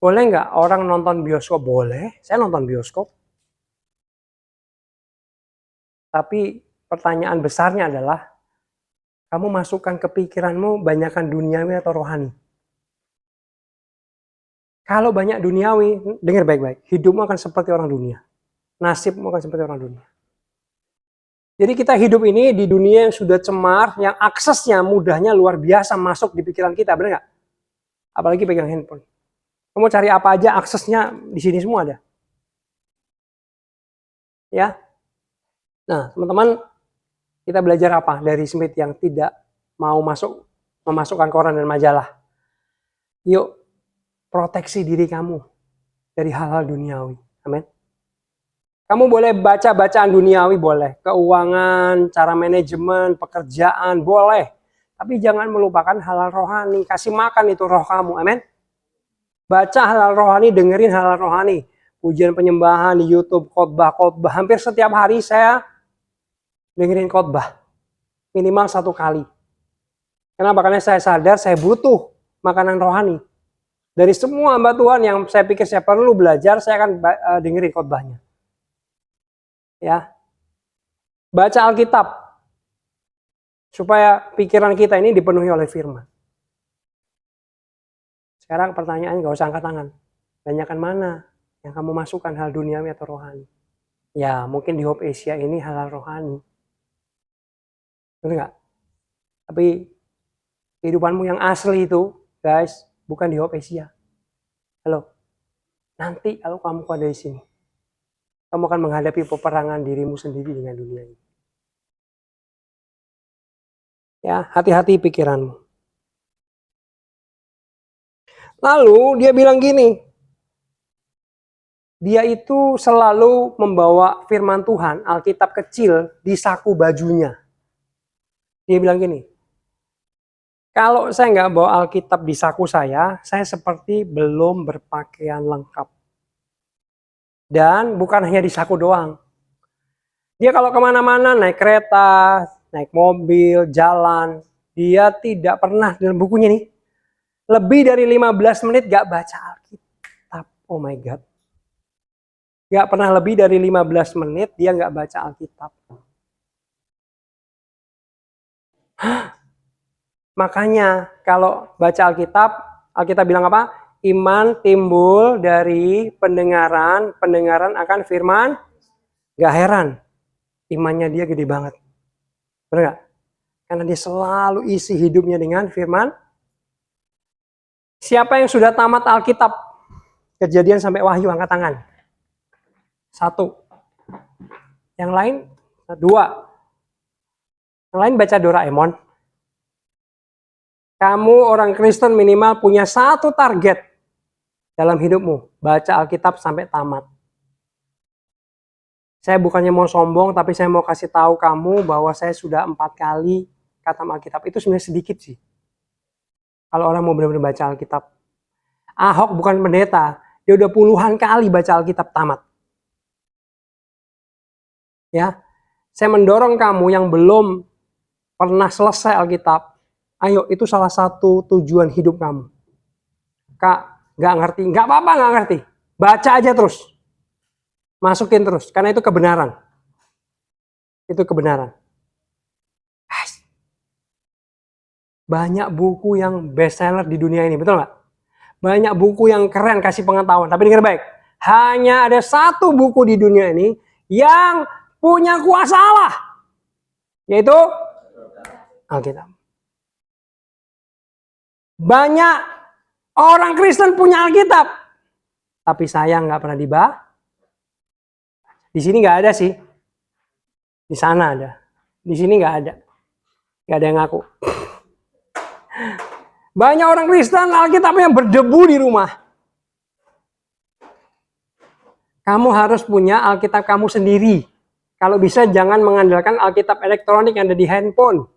boleh nggak orang nonton bioskop? Boleh, saya nonton bioskop. Tapi pertanyaan besarnya adalah, kamu masukkan ke pikiranmu banyakkan duniawi atau rohani? Kalau banyak duniawi, dengar baik-baik, hidupmu akan seperti orang dunia. Nasibmu akan seperti orang dunia. Jadi kita hidup ini di dunia yang sudah cemar, yang aksesnya mudahnya luar biasa masuk di pikiran kita, benar nggak? Apalagi pegang handphone. Kamu cari apa aja, aksesnya di sini semua ada. Ya. Nah, teman-teman, kita belajar apa dari Smith yang tidak mau memasukkan koran dan majalah? Yuk, proteksi diri kamu dari hal-hal duniawi. Amin. Kamu boleh baca bacaan duniawi, boleh. Keuangan, cara manajemen, pekerjaan, boleh. Tapi jangan melupakan hal-hal rohani. Kasih makan itu roh kamu. Amin. Baca hal-hal rohani, dengerin hal-hal rohani. Pujian penyembahan di YouTube, khotbah-khotbah. Hampir setiap hari saya dengerin khotbah. Minimal 1 kali. Kenapa? Karena saya sadar saya butuh makanan rohani. Dari semua hamba Tuhan yang saya pikir saya perlu belajar, saya akan dengerin khotbahnya. Ya, baca Alkitab supaya pikiran kita ini dipenuhi oleh firman. Sekarang pertanyaannya gak usah angkat tangan. Banyakan mana yang kamu masukkan hal duniawi atau rohani? Ya mungkin di Hope Asia ini hal-hal rohani. Benar nggak? Tapi kehidupanmu yang asli itu guys, bukan di Hope Asia. Halo. Nanti kalau kamu ada di sini, kamu akan menghadapi peperangan dirimu sendiri dengan dunia ini. Ya, hati-hati pikiranmu. Lalu dia bilang gini, dia itu selalu membawa firman Tuhan, Alkitab kecil di saku bajunya. Dia bilang gini, kalau saya nggak bawa Alkitab di saku saya seperti belum berpakaian lengkap. Dan bukan hanya di saku doang. Dia kalau kemana-mana naik kereta, naik mobil, jalan, dia tidak pernah dalam bukunya nih, lebih dari 15 menit gak baca Alkitab. Oh my God. Gak pernah lebih dari 15 menit dia gak baca Alkitab. Makanya kalau baca Alkitab, Alkitab bilang apa? Iman timbul dari pendengaran, pendengaran akan firman. Gak heran, imannya dia gede banget. Benar gak? Karena dia selalu isi hidupnya dengan firman. Siapa yang sudah tamat Alkitab? Kejadian sampai Wahyu, angkat tangan. 1. Yang lain 2. Yang lain baca Doraemon. Kamu orang Kristen minimal punya 1 target dalam hidupmu. Baca Alkitab sampai tamat. Saya bukannya mau sombong, tapi saya mau kasih tahu kamu bahwa saya sudah 4 kali khatam Alkitab. Itu sebenarnya sedikit sih. Kalau orang mau benar-benar baca Alkitab. Ahok bukan pendeta. Dia udah puluhan kali baca Alkitab tamat. Ya, saya mendorong kamu yang belum pernah selesai Alkitab. Ayo, itu salah satu tujuan hidup kamu. Kak, nggak ngerti. Nggak apa-apa nggak ngerti. Baca aja terus. Masukin terus. Karena itu kebenaran. Itu kebenaran. Banyak buku yang bestseller di dunia ini. Betul nggak? Banyak buku yang keren kasih pengetahuan. Tapi dengar baik. Hanya ada 1 buku di dunia ini yang punya kuasa Allah. Yaitu Alkitab. Banyak orang Kristen punya Alkitab. Tapi sayang nggak pernah dibaca. Di sini nggak ada sih. Di sana ada. Di sini nggak ada. Nggak ada yang ngaku. Banyak orang Kristen Alkitabnya berdebu di rumah. Kamu harus punya Alkitab kamu sendiri. Kalau bisa jangan mengandalkan Alkitab elektronik yang ada di handphone.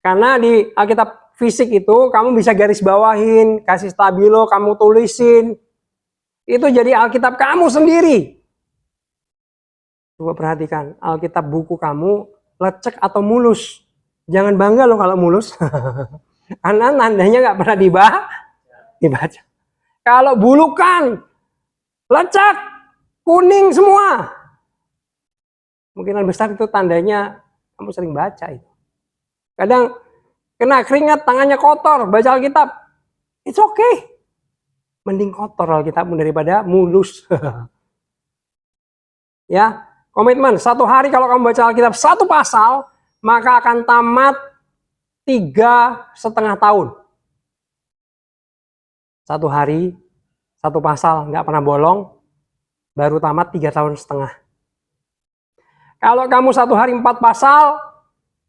Karena di Alkitab fisik itu kamu bisa garis bawahin, kasih stabilo, kamu tulisin. Itu jadi Alkitab kamu sendiri. Coba perhatikan, Alkitab buku kamu lecek atau mulus. Jangan bangga loh kalau mulus. Karena tandanya nggak pernah dibaca. Kalau bulukan, lecek, kuning semua. Kemungkinan besar itu tandanya kamu sering baca itu. Kadang kena keringat, tangannya kotor, baca Alkitab. It's okay. Mending kotor Alkitabmu daripada mulus. Ya, komitmen. 1 hari kalau kamu baca Alkitab 1 pasal, maka akan tamat 3,5 tahun. 1 hari, 1 pasal, nggak pernah bolong, baru tamat 3,5 tahun. Kalau kamu 1 hari 4 pasal,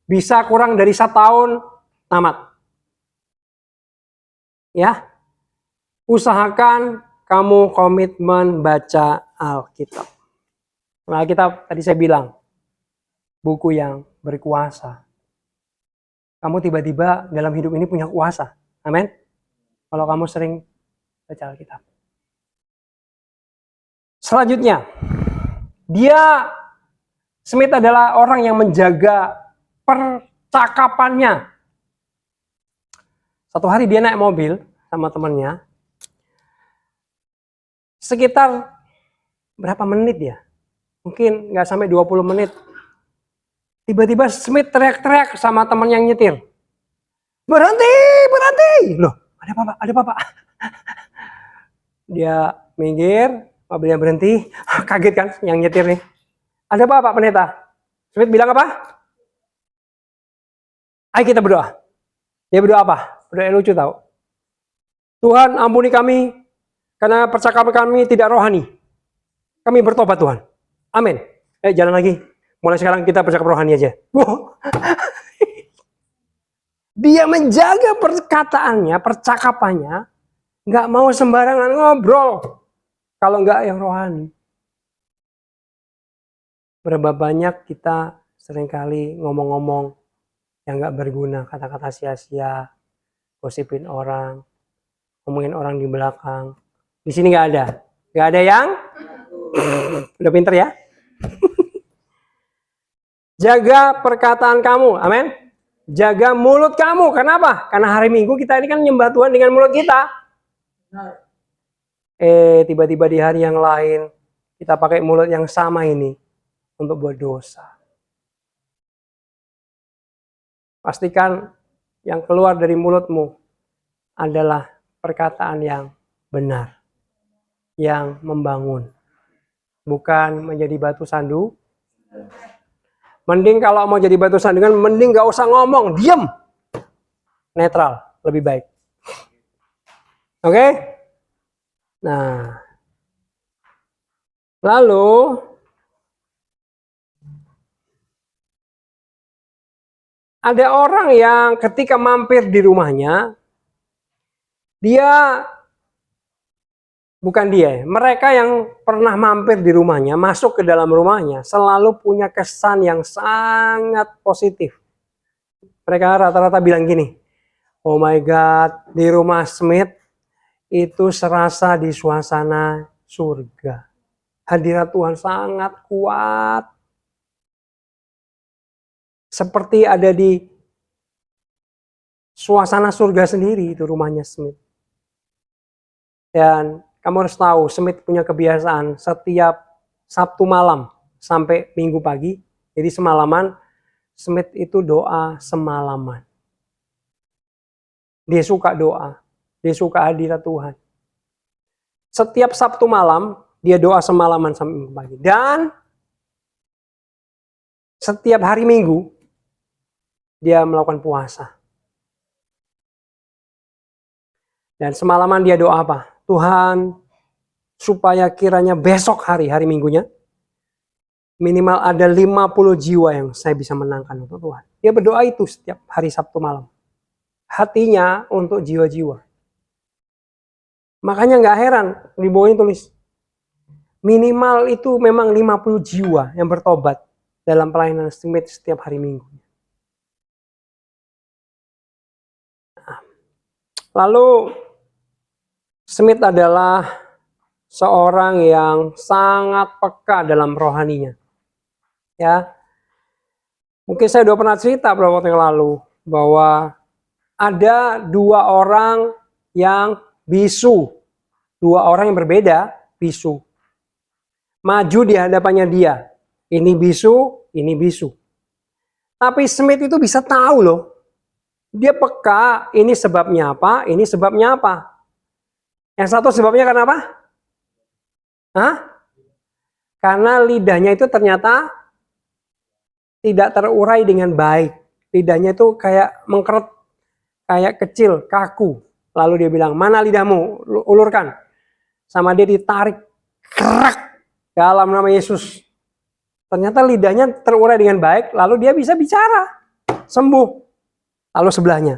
bisa kurang dari 1 tahun tamat. Ya, usahakan kamu komitmen baca Alkitab. Nah, Alkitab tadi saya bilang, buku yang berkuasa. Kamu tiba-tiba dalam hidup ini punya kuasa. Amin. Kalau kamu sering baca Alkitab. Selanjutnya, Smith adalah orang yang menjaga percakapannya. 1 hari dia naik mobil sama temannya. Sekitar berapa menit ya? Mungkin nggak sampai 20 menit. Tiba-tiba Smith teriak-teriak sama teman yang nyetir. Berhenti, berhenti. Loh, ada apa, Pak? Ada apa, Pak? Dia minggir, mobilnya berhenti. Kaget kan yang nyetir nih. Ada apa, Pak Pendeta? Smith bilang apa? Ayo kita berdoa. Dia berdoa apa? Berdoa yang lucu tahu. Tuhan ampuni kami karena percakapan kami tidak rohani. Kami bertobat Tuhan. Amin. Jalan lagi. Mulai sekarang kita bercakap rohani aja. Dia menjaga perkataannya, percakapannya. Nggak mau sembarangan ngobrol. Kalau nggak yang rohani. Berapa banyak kita seringkali ngomong-ngomong yang nggak berguna. Kata-kata sia-sia. Gosipin orang. Ngomongin orang di belakang. Di sini nggak ada. Nggak ada yang? Udah pinter ya? Jaga perkataan kamu, amin. Jaga mulut kamu, kenapa? Karena hari Minggu kita ini kan nyembah Tuhan dengan mulut kita. Tiba-tiba di hari yang lain kita pakai mulut yang sama ini untuk berdosa. Pastikan yang keluar dari mulutmu adalah perkataan yang benar, yang membangun, bukan menjadi batu sandu. Mending kalau mau jadi batu sandungan, mending gak usah ngomong, diem, netral, lebih baik. Oke? Nah, lalu ada orang yang ketika mampir di rumahnya, mereka yang pernah mampir di rumahnya, masuk ke dalam rumahnya, selalu punya kesan yang sangat positif. Mereka rata-rata bilang gini, oh my God, di rumah Smith itu serasa di suasana surga. Hadirat Tuhan sangat kuat. Seperti ada di suasana surga sendiri itu rumahnya Smith. Dan kamu harus tahu, Smith punya kebiasaan setiap Sabtu malam sampai Minggu pagi. Jadi semalaman, Smith itu doa semalaman. Dia suka doa. Dia suka hadirat Tuhan. Setiap Sabtu malam, dia doa semalaman sampai Minggu pagi. Dan setiap hari Minggu, dia melakukan puasa. Dan semalaman dia doa apa? Tuhan, supaya kiranya besok hari Minggunya, minimal ada 50 jiwa yang saya bisa menangkan untuk Tuhan. Dia berdoa itu setiap hari Sabtu malam. Hatinya untuk jiwa-jiwa. Makanya gak heran, di bawahnya tulis, minimal itu memang 50 jiwa yang bertobat dalam pelayanan Smith setiap hari Minggu. Lalu Smith adalah seorang yang sangat peka dalam rohaninya. Ya, mungkin saya sudah pernah cerita beberapa waktu yang lalu bahwa ada 2 orang yang bisu, 2 orang yang berbeda bisu. Maju di hadapannya dia, ini bisu, ini bisu. Tapi Smith itu bisa tahu loh, dia peka, ini sebabnya apa, ini sebabnya apa. Yang satu sebabnya karena apa? Hah? Karena lidahnya itu ternyata tidak terurai dengan baik. Lidahnya itu kayak mengkeret, kayak kecil, kaku. Lalu dia bilang, mana lidahmu? Ulurkan. Sama dia ditarik, kerak dalam nama Yesus. Ternyata lidahnya terurai dengan baik, lalu dia bisa bicara. Sembuh. Lalu sebelahnya.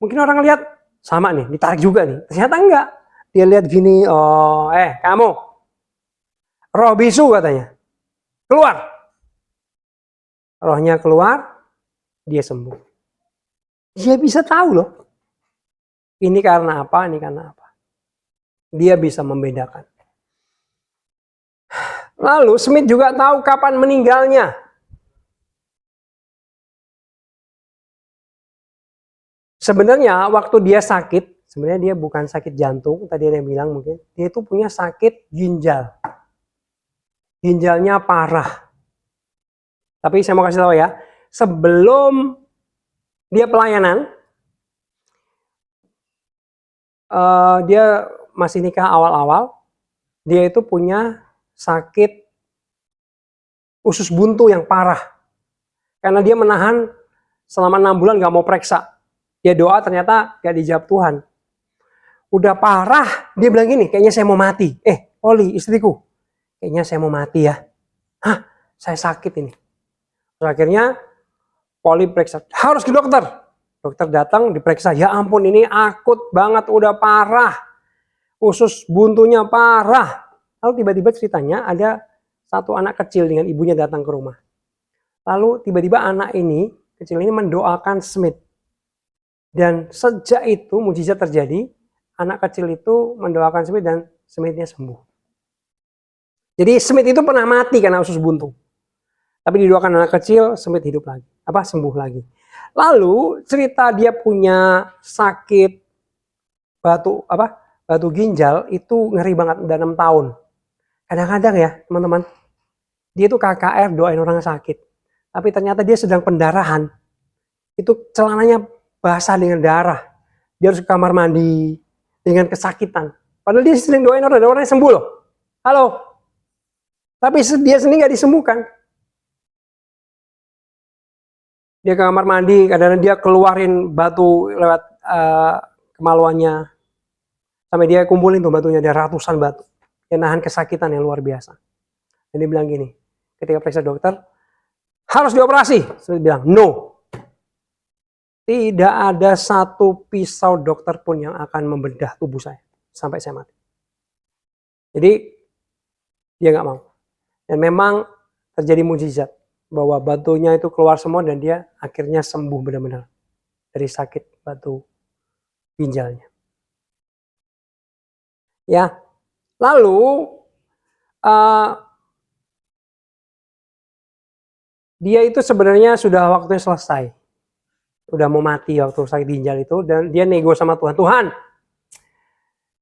Mungkin orang lihat, sama nih, ditarik juga nih. Ternyata enggak. Dia lihat gini, oh kamu, roh bisu katanya, keluar. Rohnya keluar, dia sembuh. Dia bisa tahu loh, ini karena apa, ini karena apa. Dia bisa membedakan. Lalu Smith juga tahu kapan meninggalnya. Sebenarnya waktu dia sakit, sebenarnya dia bukan sakit jantung, tadi ada yang bilang mungkin. Dia itu punya sakit ginjal. Ginjalnya parah. Tapi saya mau kasih tahu ya, sebelum dia pelayanan, dia masih nikah awal-awal, dia itu punya sakit usus buntu yang parah. Karena dia menahan selama 6 bulan gak mau periksa. Dia doa ternyata gak dijawab Tuhan. Udah parah, dia bilang gini, kayaknya saya mau mati. Oli, istriku, kayaknya saya mau mati ya. Hah, saya sakit ini. Terus akhirnya Oli periksa, harus ke dokter. Dokter datang diperiksa, ya ampun ini akut banget, udah parah. Usus buntunya parah. Lalu tiba-tiba ceritanya ada satu anak kecil dengan ibunya datang ke rumah. Lalu tiba-tiba anak ini, kecil ini mendoakan Smith. Dan sejak itu mujizat terjadi, anak kecil itu mendoakan Smith dan Smithnya sembuh. Jadi Smith itu pernah mati karena usus buntu. Tapi didoakan anak kecil, Smith hidup lagi. Sembuh lagi. Lalu cerita dia punya sakit batu batu ginjal itu ngeri banget, udah 6 tahun. Kadang-kadang ya teman-teman, dia itu KKR doain orang sakit. Tapi ternyata dia sedang pendarahan. Itu celananya basah dengan darah. Dia harus ke kamar mandi dengan kesakitan. Padahal dia sering doain orang yang sembuh loh. Halo. Tapi dia sendiri nggak disembuhkan. Dia ke kamar mandi, kadang-kadang dia keluarin batu lewat kemaluannya. Sampai dia kumpulin tuh batunya, ada ratusan batu. Dia nahan kesakitan yang luar biasa. Dan dia bilang gini, ketika periksa dokter, harus dioperasi. Saya bilang, no. Tidak ada satu pisau dokter pun yang akan membedah tubuh saya sampai saya mati. Jadi dia nggak mau. Dan memang terjadi mujizat bahwa batunya itu keluar semua dan dia akhirnya sembuh benar-benar dari sakit batu ginjalnya. Ya, lalu dia itu sebenarnya sudah waktunya selesai, udah mau mati waktu sakit ginjal itu, dan dia nego sama Tuhan. Tuhan,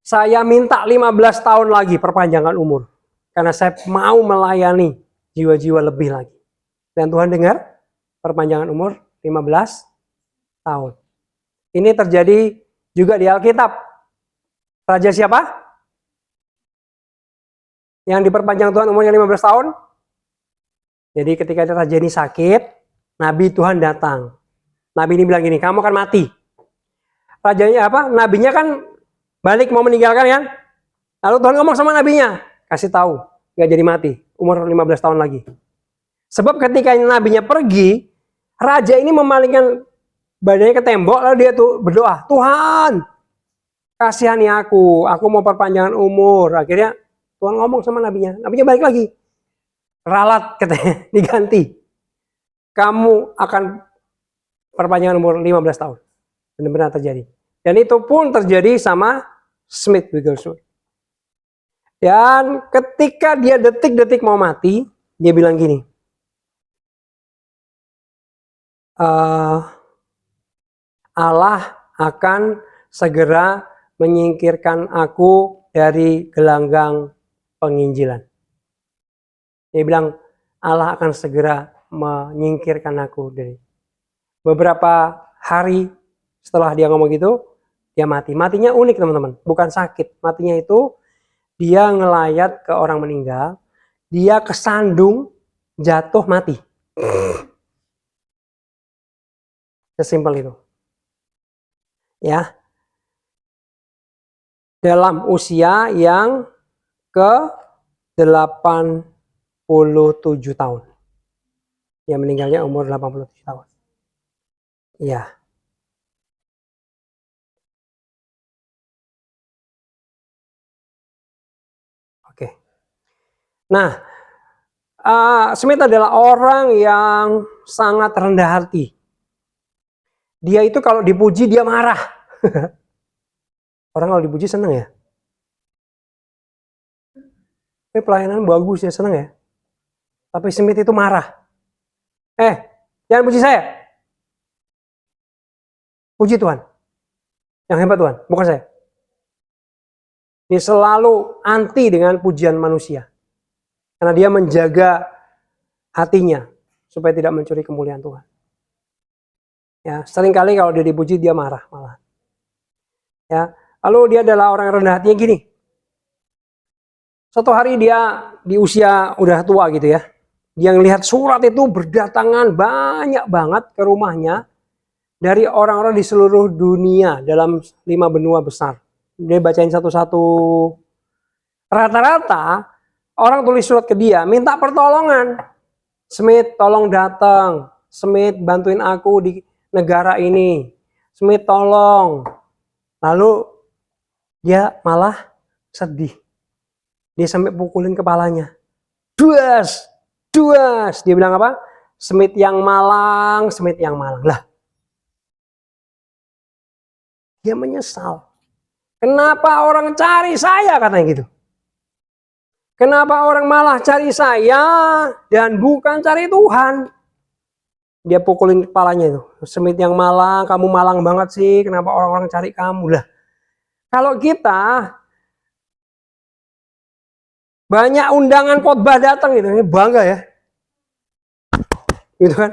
saya minta 15 tahun lagi perpanjangan umur. Karena saya mau melayani jiwa-jiwa lebih lagi. Dan Tuhan dengar perpanjangan umur 15 tahun. Ini terjadi juga di Alkitab. Raja siapa? Yang diperpanjang Tuhan umurnya 15 tahun. Jadi ketika raja ini sakit, Nabi Tuhan datang. Nabi ini bilang gini, kamu akan mati. Rajanya apa? Nabinya kan balik mau meninggalkan kan? Lalu Tuhan ngomong sama nabinya, kasih tahu, gak jadi mati, umur 15 tahun lagi. Sebab ketika nabinya pergi, raja ini memalingkan badannya ke tembok, lalu dia tuh berdoa, Tuhan, kasihani aku mau perpanjangan umur. Akhirnya Tuhan ngomong sama nabinya balik lagi, ralat katanya, diganti. Kamu akan perpanjangan umur 15 tahun. Benar-benar terjadi. Dan itu pun terjadi sama Smith Wigglesworth. Dan ketika dia detik-detik mau mati, dia bilang gini, Allah akan segera menyingkirkan aku dari gelanggang penginjilan. Dia bilang, Allah akan segera menyingkirkan aku dari. Beberapa hari setelah dia ngomong gitu, dia mati. Matinya unik teman-teman, bukan sakit. Matinya itu dia ngelayat ke orang meninggal, dia kesandung, jatuh, mati. Sesimpel itu. Ya. Dalam usia yang ke 87 tahun. Dia meninggalnya umur 87 tahun. Ya. Oke. Nah, Smith adalah orang yang sangat rendah hati. Dia itu kalau dipuji dia marah. Orang kalau dipuji seneng ya. Pelayanan bagus ya, seneng ya. Tapi Smith itu marah. Jangan puji saya. Puji Tuhan. Yang hebat Tuhan, bukan saya. Dia selalu anti dengan pujian manusia. Karena dia menjaga hatinya supaya tidak mencuri kemuliaan Tuhan. Ya, seringkali kalau dia dipuji dia marah malah. Ya, lalu dia adalah orang yang rendah hatinya gini. Suatu hari dia di usia udah tua gitu ya. Dia ngelihat surat itu berdatangan banyak banget ke rumahnya dari orang-orang di seluruh dunia dalam 5 benua besar. Dia bacain satu-satu. Rata-rata orang tulis surat ke dia, minta pertolongan. Smith, tolong datang. Smith, bantuin aku di negara ini. Smith, tolong. Lalu dia malah sedih. Dia sampai pukulin kepalanya. Duas. Dia bilang apa? Smith yang malang, Smith yang malang. Lah. Dia menyesal. Kenapa orang cari saya, katanya gitu. Kenapa orang malah cari saya dan bukan cari Tuhan? Dia pukulin kepalanya itu. Smith yang malang, kamu malang banget sih. Kenapa orang-orang cari kamu? Lah. Kalau kita banyak undangan khotbah datang gitu, ini bangga ya. Gitu kan?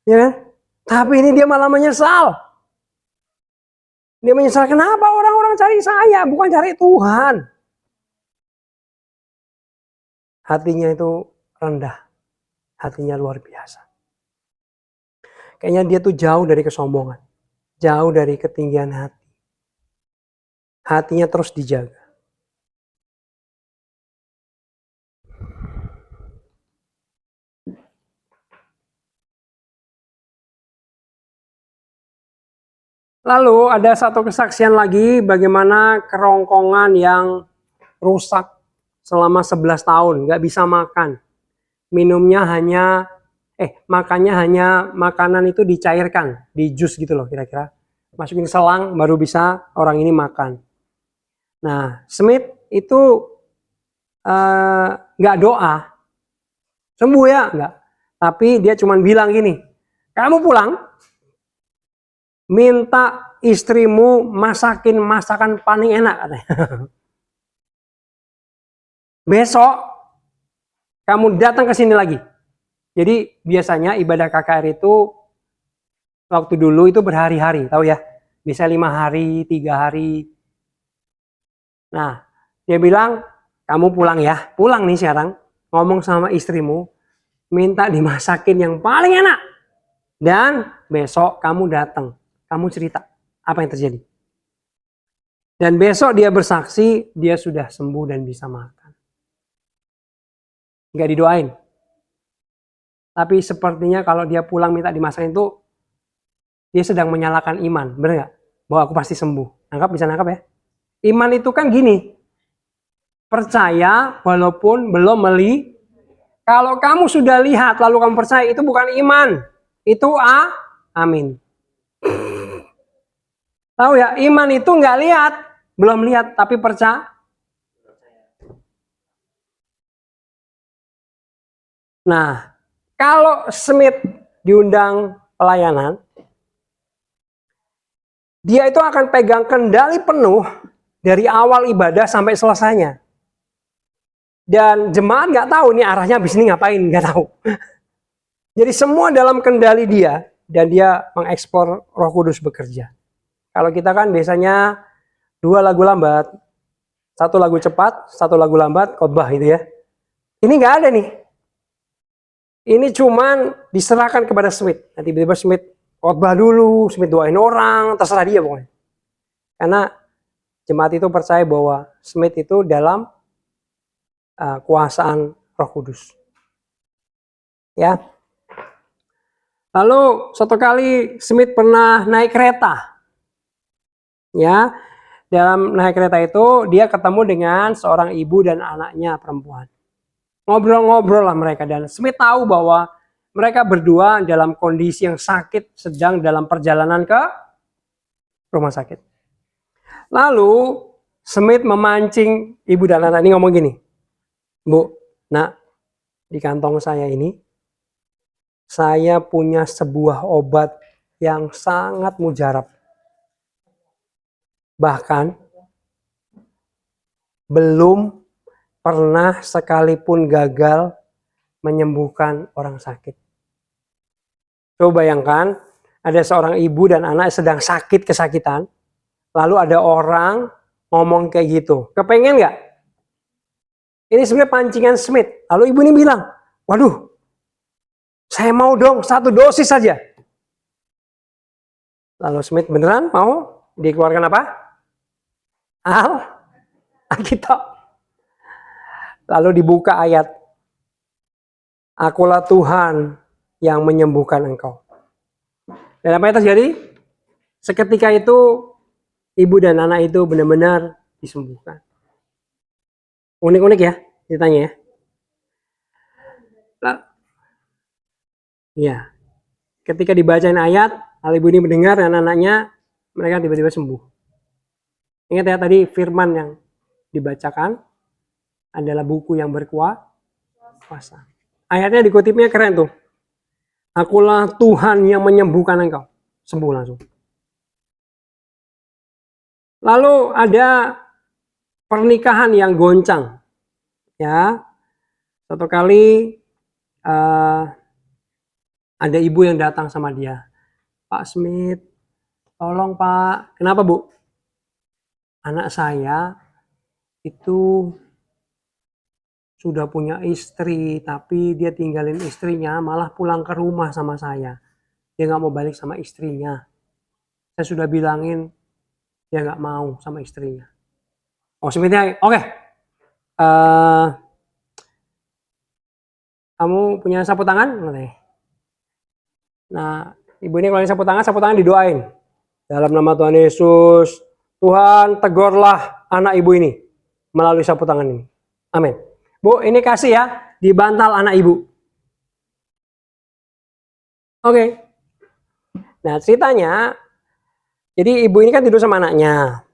Ya kan? Tapi ini dia malah menyesal. Dia menyesal, kenapa orang-orang cari saya, bukan cari Tuhan. Hatinya itu rendah. Hatinya luar biasa. Kayaknya dia tuh jauh dari kesombongan. Jauh dari ketinggian hati. Hatinya terus dijaga. Lalu ada satu kesaksian lagi bagaimana kerongkongan yang rusak selama 11 tahun. Nggak bisa makan. Minumnya hanya, makannya hanya makanan itu dicairkan. Di jus gitu loh kira-kira. Masukin selang baru bisa orang ini makan. Nah, Smith itu nggak doa. Sembuh ya? Nggak. Tapi dia cuma bilang gini, kamu pulang, minta istrimu masakin masakan paling enak katanya. Besok kamu datang ke sini lagi. Jadi biasanya ibadah KKR itu waktu dulu itu berhari-hari, tahu ya? Bisa 5 hari, 3 hari. Nah, dia bilang, kamu pulang ya, pulang nih sekarang, ngomong sama istrimu, minta dimasakin yang paling enak. Dan besok kamu datang, kamu cerita apa yang terjadi. Dan besok dia bersaksi, dia sudah sembuh dan bisa makan. Nggak didoain. Tapi sepertinya kalau dia pulang minta dimasakin itu, dia sedang menyalakan iman, bener nggak? Bahwa aku pasti sembuh. Nangkap, bisa nangkap ya? Iman itu kan gini, percaya walaupun belum melihat. Kalau kamu sudah lihat lalu kamu percaya, itu bukan iman, itu amin. Tahu ya, iman itu nggak lihat, belum lihat tapi percaya. Nah, kalau Smith diundang pelayanan, dia itu akan pegang kendali penuh dari awal ibadah sampai selesainya. Dan jemaat nggak tahu nih arahnya habis ini ngapain, nggak tahu. Jadi semua dalam kendali dia, dan dia mengeksplor Roh Kudus bekerja. Kalau kita kan biasanya 2 lagu lambat, 1 lagu cepat, 1 lagu lambat, khotbah gitu ya. Ini nggak ada nih. Ini cuman diserahkan kepada Smith. Nanti tiba-tiba Smith khotbah dulu, Smith doain orang, terserah dia pokoknya. Karena jemaat itu percaya bahwa Smith itu dalam kuasaan Roh Kudus. Ya. Lalu suatu kali Smith pernah naik kereta. Ya. Dalam naik kereta itu dia ketemu dengan seorang ibu dan anaknya perempuan. Ngobrol-ngobrol lah mereka, dan Smith tahu bahwa mereka berdua dalam kondisi yang sakit, sedang dalam perjalanan ke rumah sakit. Lalu Smith memancing ibu dan anak ini ngomong gini, Bu, nak, di kantong saya ini, saya punya sebuah obat yang sangat mujarab. Bahkan belum pernah sekalipun gagal menyembuhkan orang sakit. Coba bayangkan, ada seorang ibu dan anak sedang sakit kesakitan, lalu ada orang ngomong kayak gitu. Kepengen nggak? Ini sebenarnya pancingan Smith. Lalu ibu ini bilang, waduh, saya mau dong 1 dosis saja. Lalu Smith beneran mau dikeluarkan apa? Alkitab. Lalu dibuka ayat, akulah Tuhan yang menyembuhkan engkau. Dan apa yang terjadi? Seketika itu ibu dan anak itu benar-benar disembuhkan. Unik-unik ya ceritanya ya. Ya, ketika dibacain ayat, hal ibu ini mendengar dan anak-anaknya, mereka tiba-tiba sembuh. Ingat ya tadi firman yang dibacakan adalah buku yang berkuasa. Ayatnya dikutipnya keren tuh. Akulah Tuhan yang menyembuhkan engkau. Sembuh langsung. Lalu ada pernikahan yang goncang. Ya, satu kali ada ibu yang datang sama dia. Pak Smith, tolong Pak. Kenapa Bu? Anak saya itu sudah punya istri, tapi dia tinggalin istrinya, malah pulang ke rumah sama saya. Dia nggak mau balik sama istrinya. Saya sudah bilangin, dia nggak mau sama istrinya. Oh, Smithnya, oke. Kamu punya sapu tangan? Nah, ibu ini kalau sapu tangan didoain. Dalam nama Tuhan Yesus, Tuhan tegurlah anak ibu ini melalui sapu tangan ini. Amin. Bu, ini kasih ya, di bantal anak ibu. Oke. Nah, ceritanya, jadi ibu ini kan tidur sama anaknya.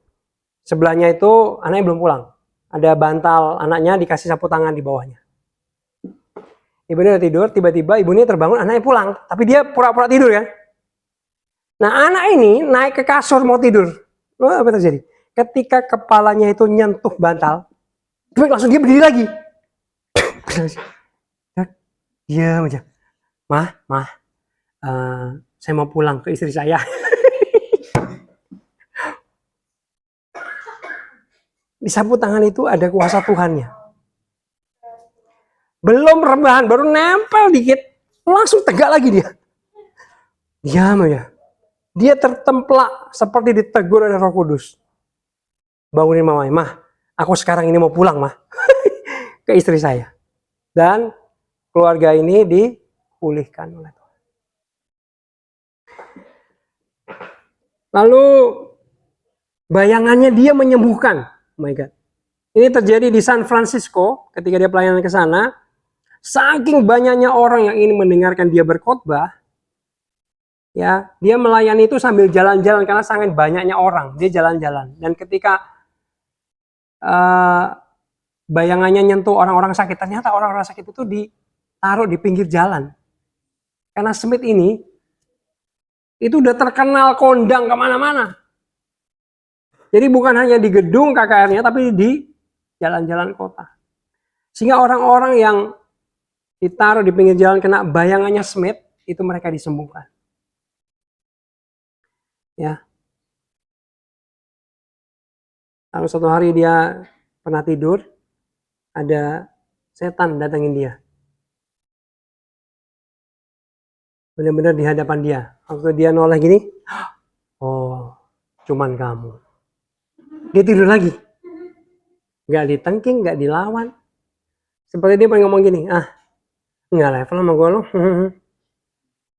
Sebelahnya itu anaknya belum pulang. Ada bantal anaknya dikasih sapu tangan di bawahnya. Ibu ini udah tidur, tiba-tiba ibu ini terbangun, anaknya pulang. Tapi dia pura-pura tidur kan. Nah, anak ini naik ke kasur mau tidur. Loh, apa terjadi? Ketika kepalanya itu nyentuh bantal, langsung dia berdiri lagi. Diam aja. Mah, saya mau pulang ke istri saya. Di sapu tangan itu ada kuasa Tuhannya. Belum rebahan, baru nempel dikit, langsung tegak lagi dia. Diam aja. Dia tertemplak seperti ditegur oleh Roh Kudus. Bangunin mama, mah, aku sekarang ini mau pulang mah ke istri saya. Dan keluarga ini dipulihkan oleh Tuhan. Lalu bayangannya dia menyembuhkan. Oh my God. Ini terjadi di San Francisco ketika dia pelayanan ke sana. Saking banyaknya orang yang ingin mendengarkan dia berkhotbah, ya, dia melayani itu sambil jalan-jalan karena sangat banyaknya orang. Dia jalan-jalan dan ketika bayangannya nyentuh orang-orang sakit, ternyata orang-orang sakit itu ditaruh di pinggir jalan. Karena Smith ini itu udah terkenal kondang kemana-mana. Jadi bukan hanya di gedung KKR-nya, tapi di jalan-jalan kota. Sehingga orang-orang yang ditaruh di pinggir jalan kena bayangannya Smith, itu mereka disembuhkan. Ya. Lalu suatu hari dia pernah tidur, ada setan datangin dia. Benar-benar di hadapan dia. Waktu dia noleh gini, oh, cuman kamu. Dia tidur lagi. Gak ditengking, gak dilawan. Seperti dia pengen ngomong gini, nggak level sama gue lo.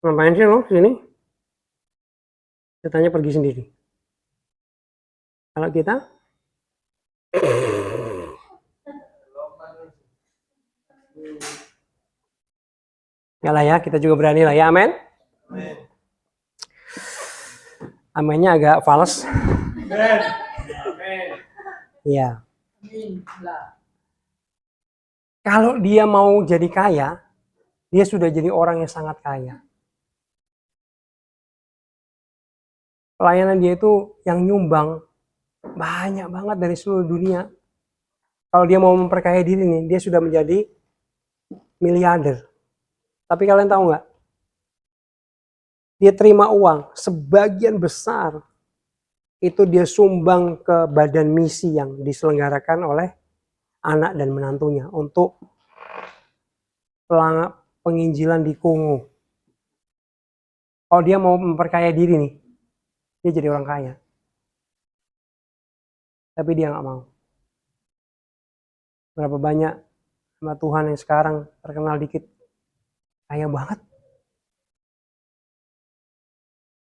Ngapain sih lo sini? Setannya pergi sendiri. Kalau kita, nggak lah ya, kita juga berani lah ya, amin. Amennya agak fals. Iya. Kalau dia mau jadi kaya, dia sudah jadi orang yang sangat kaya. Pelayanan dia itu yang nyumbang banyak banget dari seluruh dunia. Kalau dia mau memperkaya diri nih, dia sudah menjadi miliarder. Tapi kalian tahu nggak? Dia terima uang, sebagian besar itu dia sumbang ke badan misi yang diselenggarakan oleh anak dan menantunya untuk penginjilan di Kongo. Kalau dia mau memperkaya diri nih, dia jadi orang kaya. Tapi dia nggak mau. Berapa banyak sama Tuhan yang sekarang terkenal dikit, kaya banget.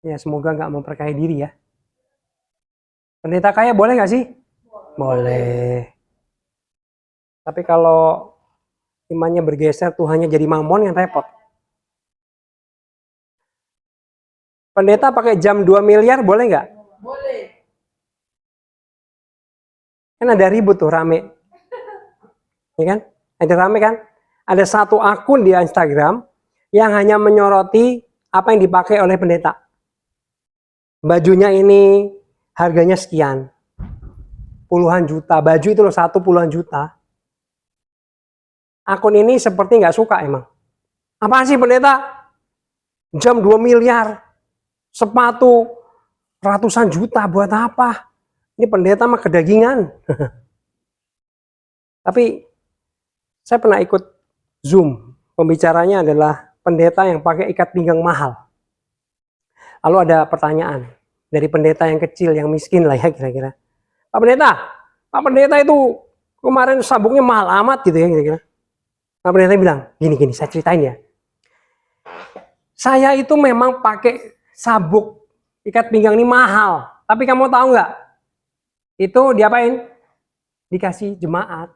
Ya semoga nggak memperkaya diri ya. Pendeta kaya boleh nggak sih? Boleh. Tapi kalau imannya bergeser, Tuhannya jadi mamon yang repot. Pendeta pakai jam 2 miliar boleh nggak? Boleh. Kan ada ribut tuh, rame. Ya kan? Ada rame kan? Ada satu akun di Instagram yang hanya menyoroti apa yang dipakai oleh pendeta. Bajunya ini harganya sekian. puluhan juta, baju itu loh 1 puluhan juta. Akun ini seperti nggak suka emang. Apaan sih pendeta? Jam 2 miliar, sepatu ratusan juta buat apa? Ini pendeta mah kedagingan. Tapi saya pernah ikut Zoom, pembicaranya adalah pendeta yang pakai ikat pinggang mahal. Lalu ada pertanyaan dari pendeta yang kecil, yang miskin lah ya kira-kira. Pak Pendeta itu kemarin sabuknya mahal amat gitu ya kira-kira. Pak Pendeta bilang, gini, saya ceritain ya. Saya itu memang pakai sabuk ikat pinggang ini mahal. Tapi kamu tahu nggak? Itu diapain? Dikasih jemaat.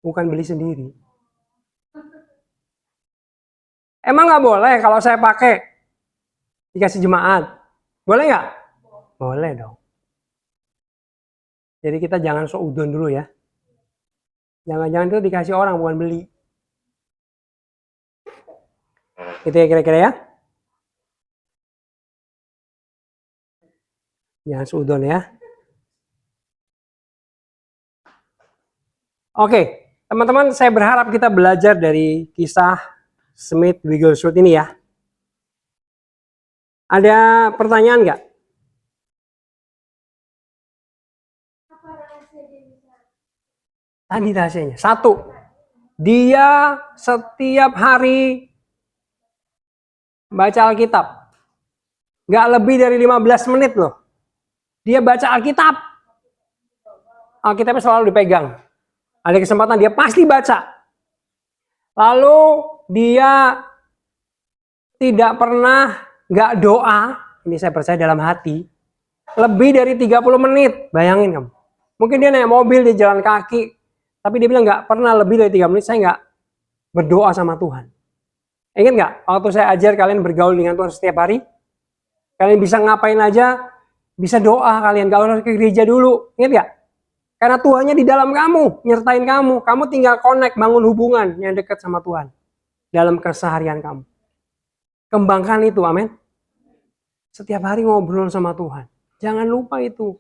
Bukan beli sendiri. Emang nggak boleh kalau saya pakai dikasih jemaat? Boleh nggak? Boleh dong. Jadi kita jangan seudon dulu ya. Jangan-jangan itu dikasih orang bukan beli. Itu ya kira-kira ya. Jangan seudon ya. Oke, teman-teman, saya berharap kita belajar dari kisah Smith Wigglesworth ini ya. Ada pertanyaan nggak? Tadi rahasianya. 1. Dia setiap hari baca Alkitab. Nggak lebih dari 15 menit loh. Dia baca Alkitab. Alkitabnya selalu dipegang. Ada kesempatan dia pasti baca. Lalu dia tidak pernah nggak doa. Ini saya percaya dalam hati. Lebih dari 30 menit. Bayangin kamu. Mungkin dia naik mobil, dia jalan kaki. Tapi dia bilang nggak pernah lebih dari 3 menit saya nggak berdoa sama Tuhan. Ingat nggak? Waktu saya ajar kalian bergaul dengan Tuhan setiap hari. Kalian bisa ngapain aja. Bisa doa kalian. Gak usah ke gereja dulu. Ingat nggak? Karena Tuhannya di dalam kamu. Nyertain kamu. Kamu tinggal connect, bangun hubungan yang dekat sama Tuhan. Dalam keseharian kamu. Kembangkan itu, amin. Setiap hari ngobrol sama Tuhan. Jangan lupa itu.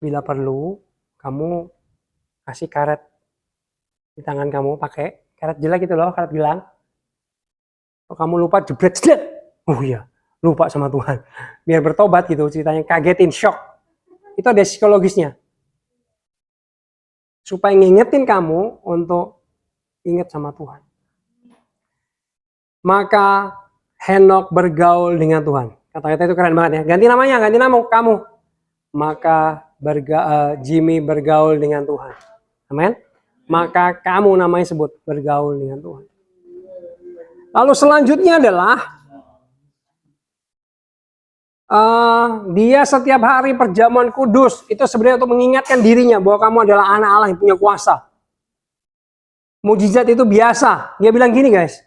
Bila perlu, kamu kasih karet di tangan kamu, pakai karet jelek itu loh, karet gelang. Kalau kamu lupa jebret, oh iya, lupa sama Tuhan. Biar bertobat gitu ceritanya, kagetin, shock. Itu ada psikologisnya. Supaya ngingetin kamu untuk ingat sama Tuhan. Maka Henok bergaul dengan Tuhan. Kata-kata itu keren banget ya. Ganti namanya, ganti nama kamu. Maka Jimmy bergaul dengan Tuhan. Amin. Maka kamu namanya sebut bergaul dengan Tuhan. Lalu selanjutnya adalah dia setiap hari perjamuan kudus. Itu sebenarnya untuk mengingatkan dirinya bahwa kamu adalah anak Allah yang punya kuasa. Mujizat itu biasa. Dia bilang gini guys.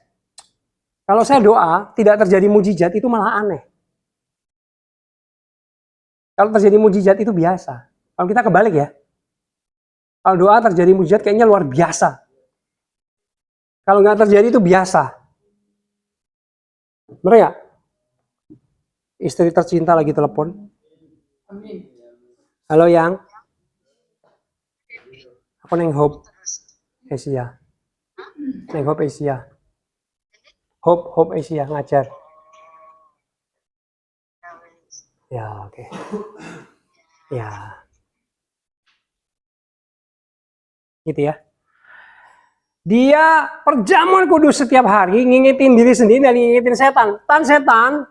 Kalau saya doa tidak terjadi mujizat itu malah aneh. Kalau terjadi mujizat itu biasa. Kalau kita kebalik ya. Kalau doa terjadi mujizat kayaknya luar biasa. Kalau nggak terjadi itu biasa. Benar ya? Istri tercinta lagi telepon. Halo Yang. Aku neng Hope Asia. Neng Hope Asia. Hope Asia ngajar. Ya, oke. Ya. Gitu ya. Dia perjamuan kudus setiap hari, ngingetin diri sendiri dan ngingetin setan. Setan,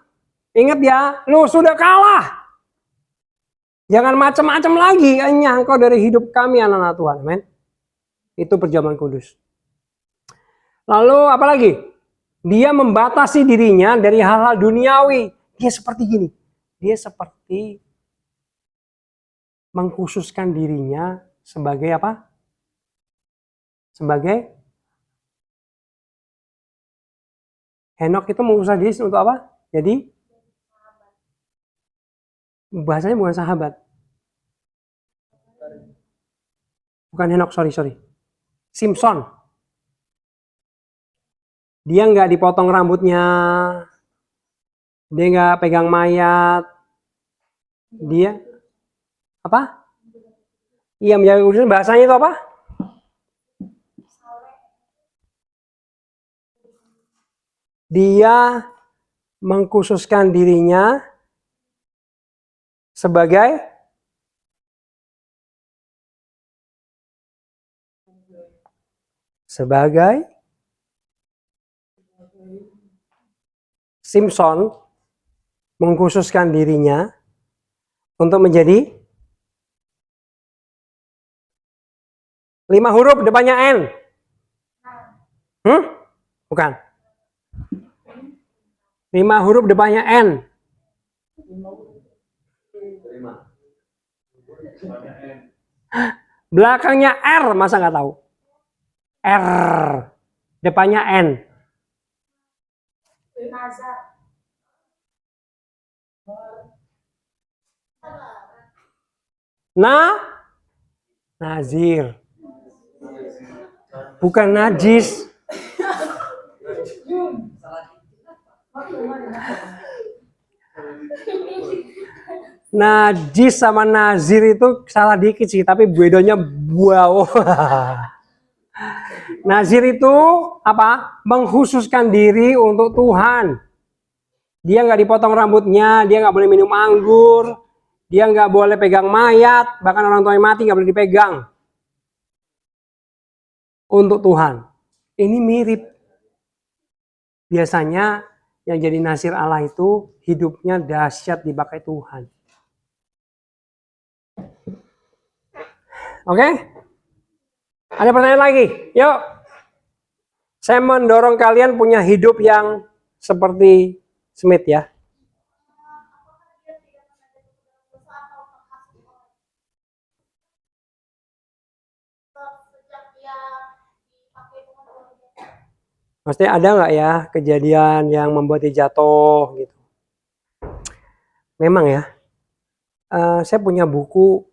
ingat ya, lu sudah kalah. Jangan macam-macam lagi, hanya engkau dari hidup kami anak-anak Tuhan. Amin. Itu perjamuan kudus. Lalu apa lagi? Dia membatasi dirinya dari hal-hal duniawi. Dia seperti gini. Dia seperti mengkhususkan dirinya sebagai apa? Sebagai Henok itu mengkhususkan diri untuk apa? Jadi bahasanya bukan sahabat. Bukan Henok, sorry. Simpson. Dia nggak dipotong rambutnya. Dia nggak pegang mayat. Dia apa? Iya, menjaga kekudusan, bahasanya itu apa? Dia mengkhususkan dirinya sebagai Simpson mengkhususkan dirinya untuk menjadi 5 huruf depannya N. Bukan. 5 huruf depannya N. Belakangnya R, masa nggak tahu? R. Depannya N. Nazir. Bukan najis. Najis sama nazir itu salah dikit sih, tapi bedanya wow. Nazir itu apa? Mengkhususkan diri untuk Tuhan. Dia nggak dipotong rambutnya, dia nggak boleh minum anggur, dia nggak boleh pegang mayat, bahkan orang tua yang mati nggak boleh dipegang. Untuk Tuhan. Ini mirip. Biasanya yang jadi nazir Allah itu hidupnya dahsyat dipakai Tuhan. Oke? Ada pertanyaan lagi? Yuk. Saya mendorong kalian punya hidup yang seperti Smith ya. Maksudnya ada nggak ya kejadian yang membuat dia jatuh gitu? Memang ya. Saya punya buku,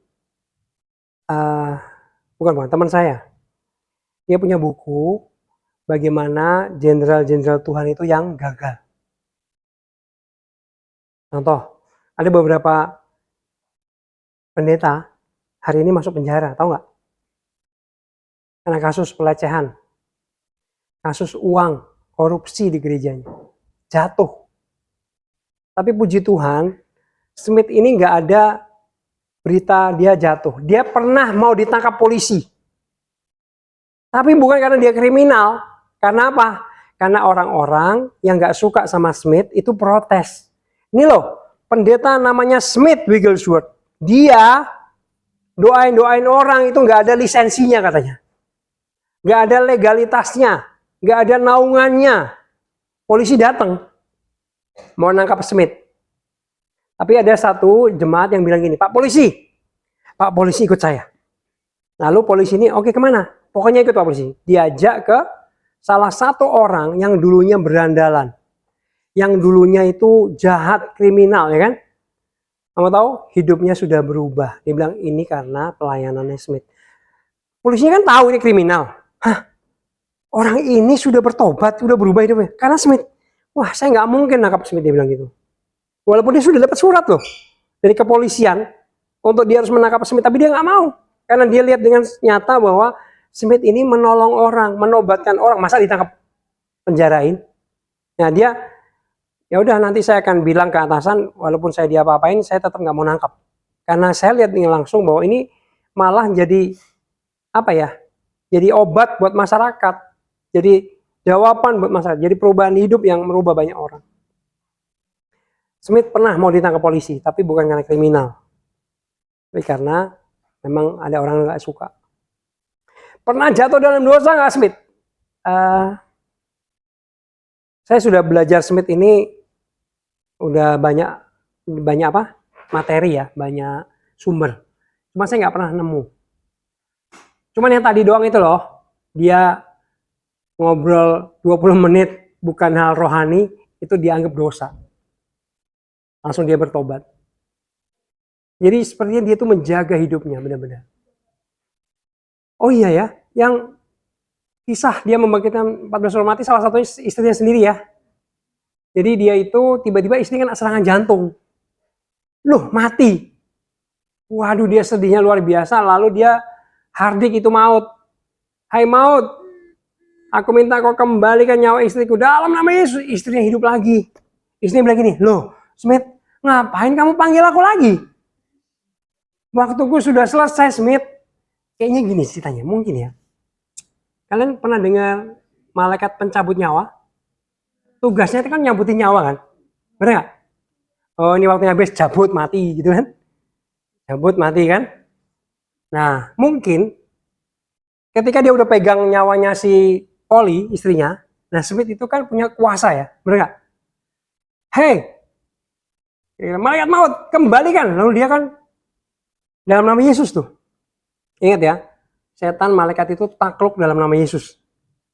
bukan teman saya. Dia punya buku bagaimana jenderal-jenderal Tuhan itu yang gagal. Contoh, ada beberapa pendeta hari ini masuk penjara, tahu nggak? Karena kasus pelecehan, kasus uang, korupsi di gerejanya, jatuh. Tapi puji Tuhan, Smith ini nggak ada berita dia jatuh. Dia pernah mau ditangkap polisi. Tapi bukan karena dia kriminal. Karena apa? Karena orang-orang yang nggak suka sama Smith itu protes. Ini loh, pendeta namanya Smith Wigglesworth. Dia doain orang itu nggak ada lisensinya katanya. Nggak ada legalitasnya. Nggak ada naungannya. Polisi datang mau nangkap Smith. Tapi ada satu jemaat yang bilang gini, Pak polisi ikut saya. Lalu polisi ini, oke kemana? Pokoknya ikut Pak polisi. Diajak ke salah satu orang yang dulunya berandalan. Yang dulunya itu jahat, kriminal ya kan. Kamu tahu hidupnya sudah berubah. Dia bilang ini karena pelayanannya Smith. Polisinya kan tahu ini kriminal. Hah? Orang ini sudah bertobat, sudah berubah hidupnya. Karena Smith. Wah saya nggak mungkin nangkap Smith, dia bilang gitu. Walaupun dia sudah dapat surat loh dari kepolisian untuk dia harus menangkap Smith, tapi dia nggak mau karena dia lihat dengan nyata bahwa Smith ini menolong orang, menobatkan orang, masa ditangkap, penjarain. Nah dia ya udah nanti saya akan bilang ke atasan, walaupun saya diapa-apain, saya tetap nggak mau nangkap karena saya lihat dengan langsung bahwa ini malah jadi apa ya? Jadi obat buat masyarakat, jadi jawaban buat masyarakat, jadi perubahan hidup yang merubah banyak orang. Smith pernah mau ditangkap polisi, tapi bukan karena kriminal. Tapi karena memang ada orang yang nggak suka. Pernah jatuh dalam dosa nggak Smith? Saya sudah belajar Smith ini udah banyak apa? Materi ya, banyak sumber. Cuma saya nggak pernah nemu. Cuman yang tadi doang itu loh, dia ngobrol 20 menit bukan hal rohani, itu dianggap dosa. Langsung dia bertobat. Jadi sepertinya dia tuh menjaga hidupnya benar-benar. Oh iya ya, yang kisah dia membangkitkan 14 orang mati salah satunya istrinya sendiri ya. Jadi dia itu tiba-tiba istrinya kena serangan jantung. Loh mati. Waduh, dia sedihnya luar biasa. Lalu dia hardik itu maut. Hai maut, aku minta kau kembalikan nyawa istriku dalam nama Yesus. Istrinya hidup lagi. Istrinya bilang gini, loh Smith, ngapain kamu panggil aku lagi? Waktuku sudah selesai Smith. Kayaknya gini ceritanya, mungkin ya. Kalian pernah dengar malaikat pencabut nyawa? Tugasnya itu kan nyambutin nyawa kan? Bener gak? Oh ini waktunya habis, cabut mati gitu kan? Cabut mati kan? Nah mungkin ketika dia udah pegang nyawanya si Polly istrinya, nah Smith itu kan punya kuasa ya, bener gak? Hei, malaikat maut kembalikan. Lalu dia kan dalam nama Yesus tuh. Ingat ya, setan malaikat itu takluk dalam nama Yesus.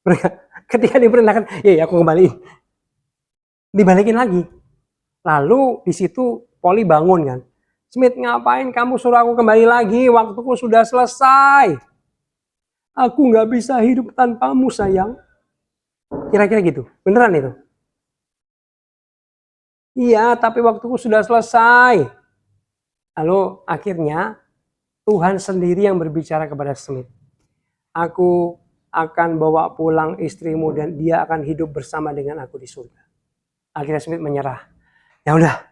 Bener gak? Ketika diperintahkan, ya aku kembaliin. Dibalikin lagi. Lalu di situ Polly bangun kan. Smith, ngapain kamu suruh aku kembali lagi? Waktuku sudah selesai. Aku nggak bisa hidup tanpamu sayang. Kira-kira gitu. Beneran itu? Iya, tapi waktuku sudah selesai. Lalu akhirnya Tuhan sendiri yang berbicara kepada Smith. Aku akan bawa pulang istrimu dan dia akan hidup bersama dengan aku di surga. Akhirnya Smith menyerah. Ya udah,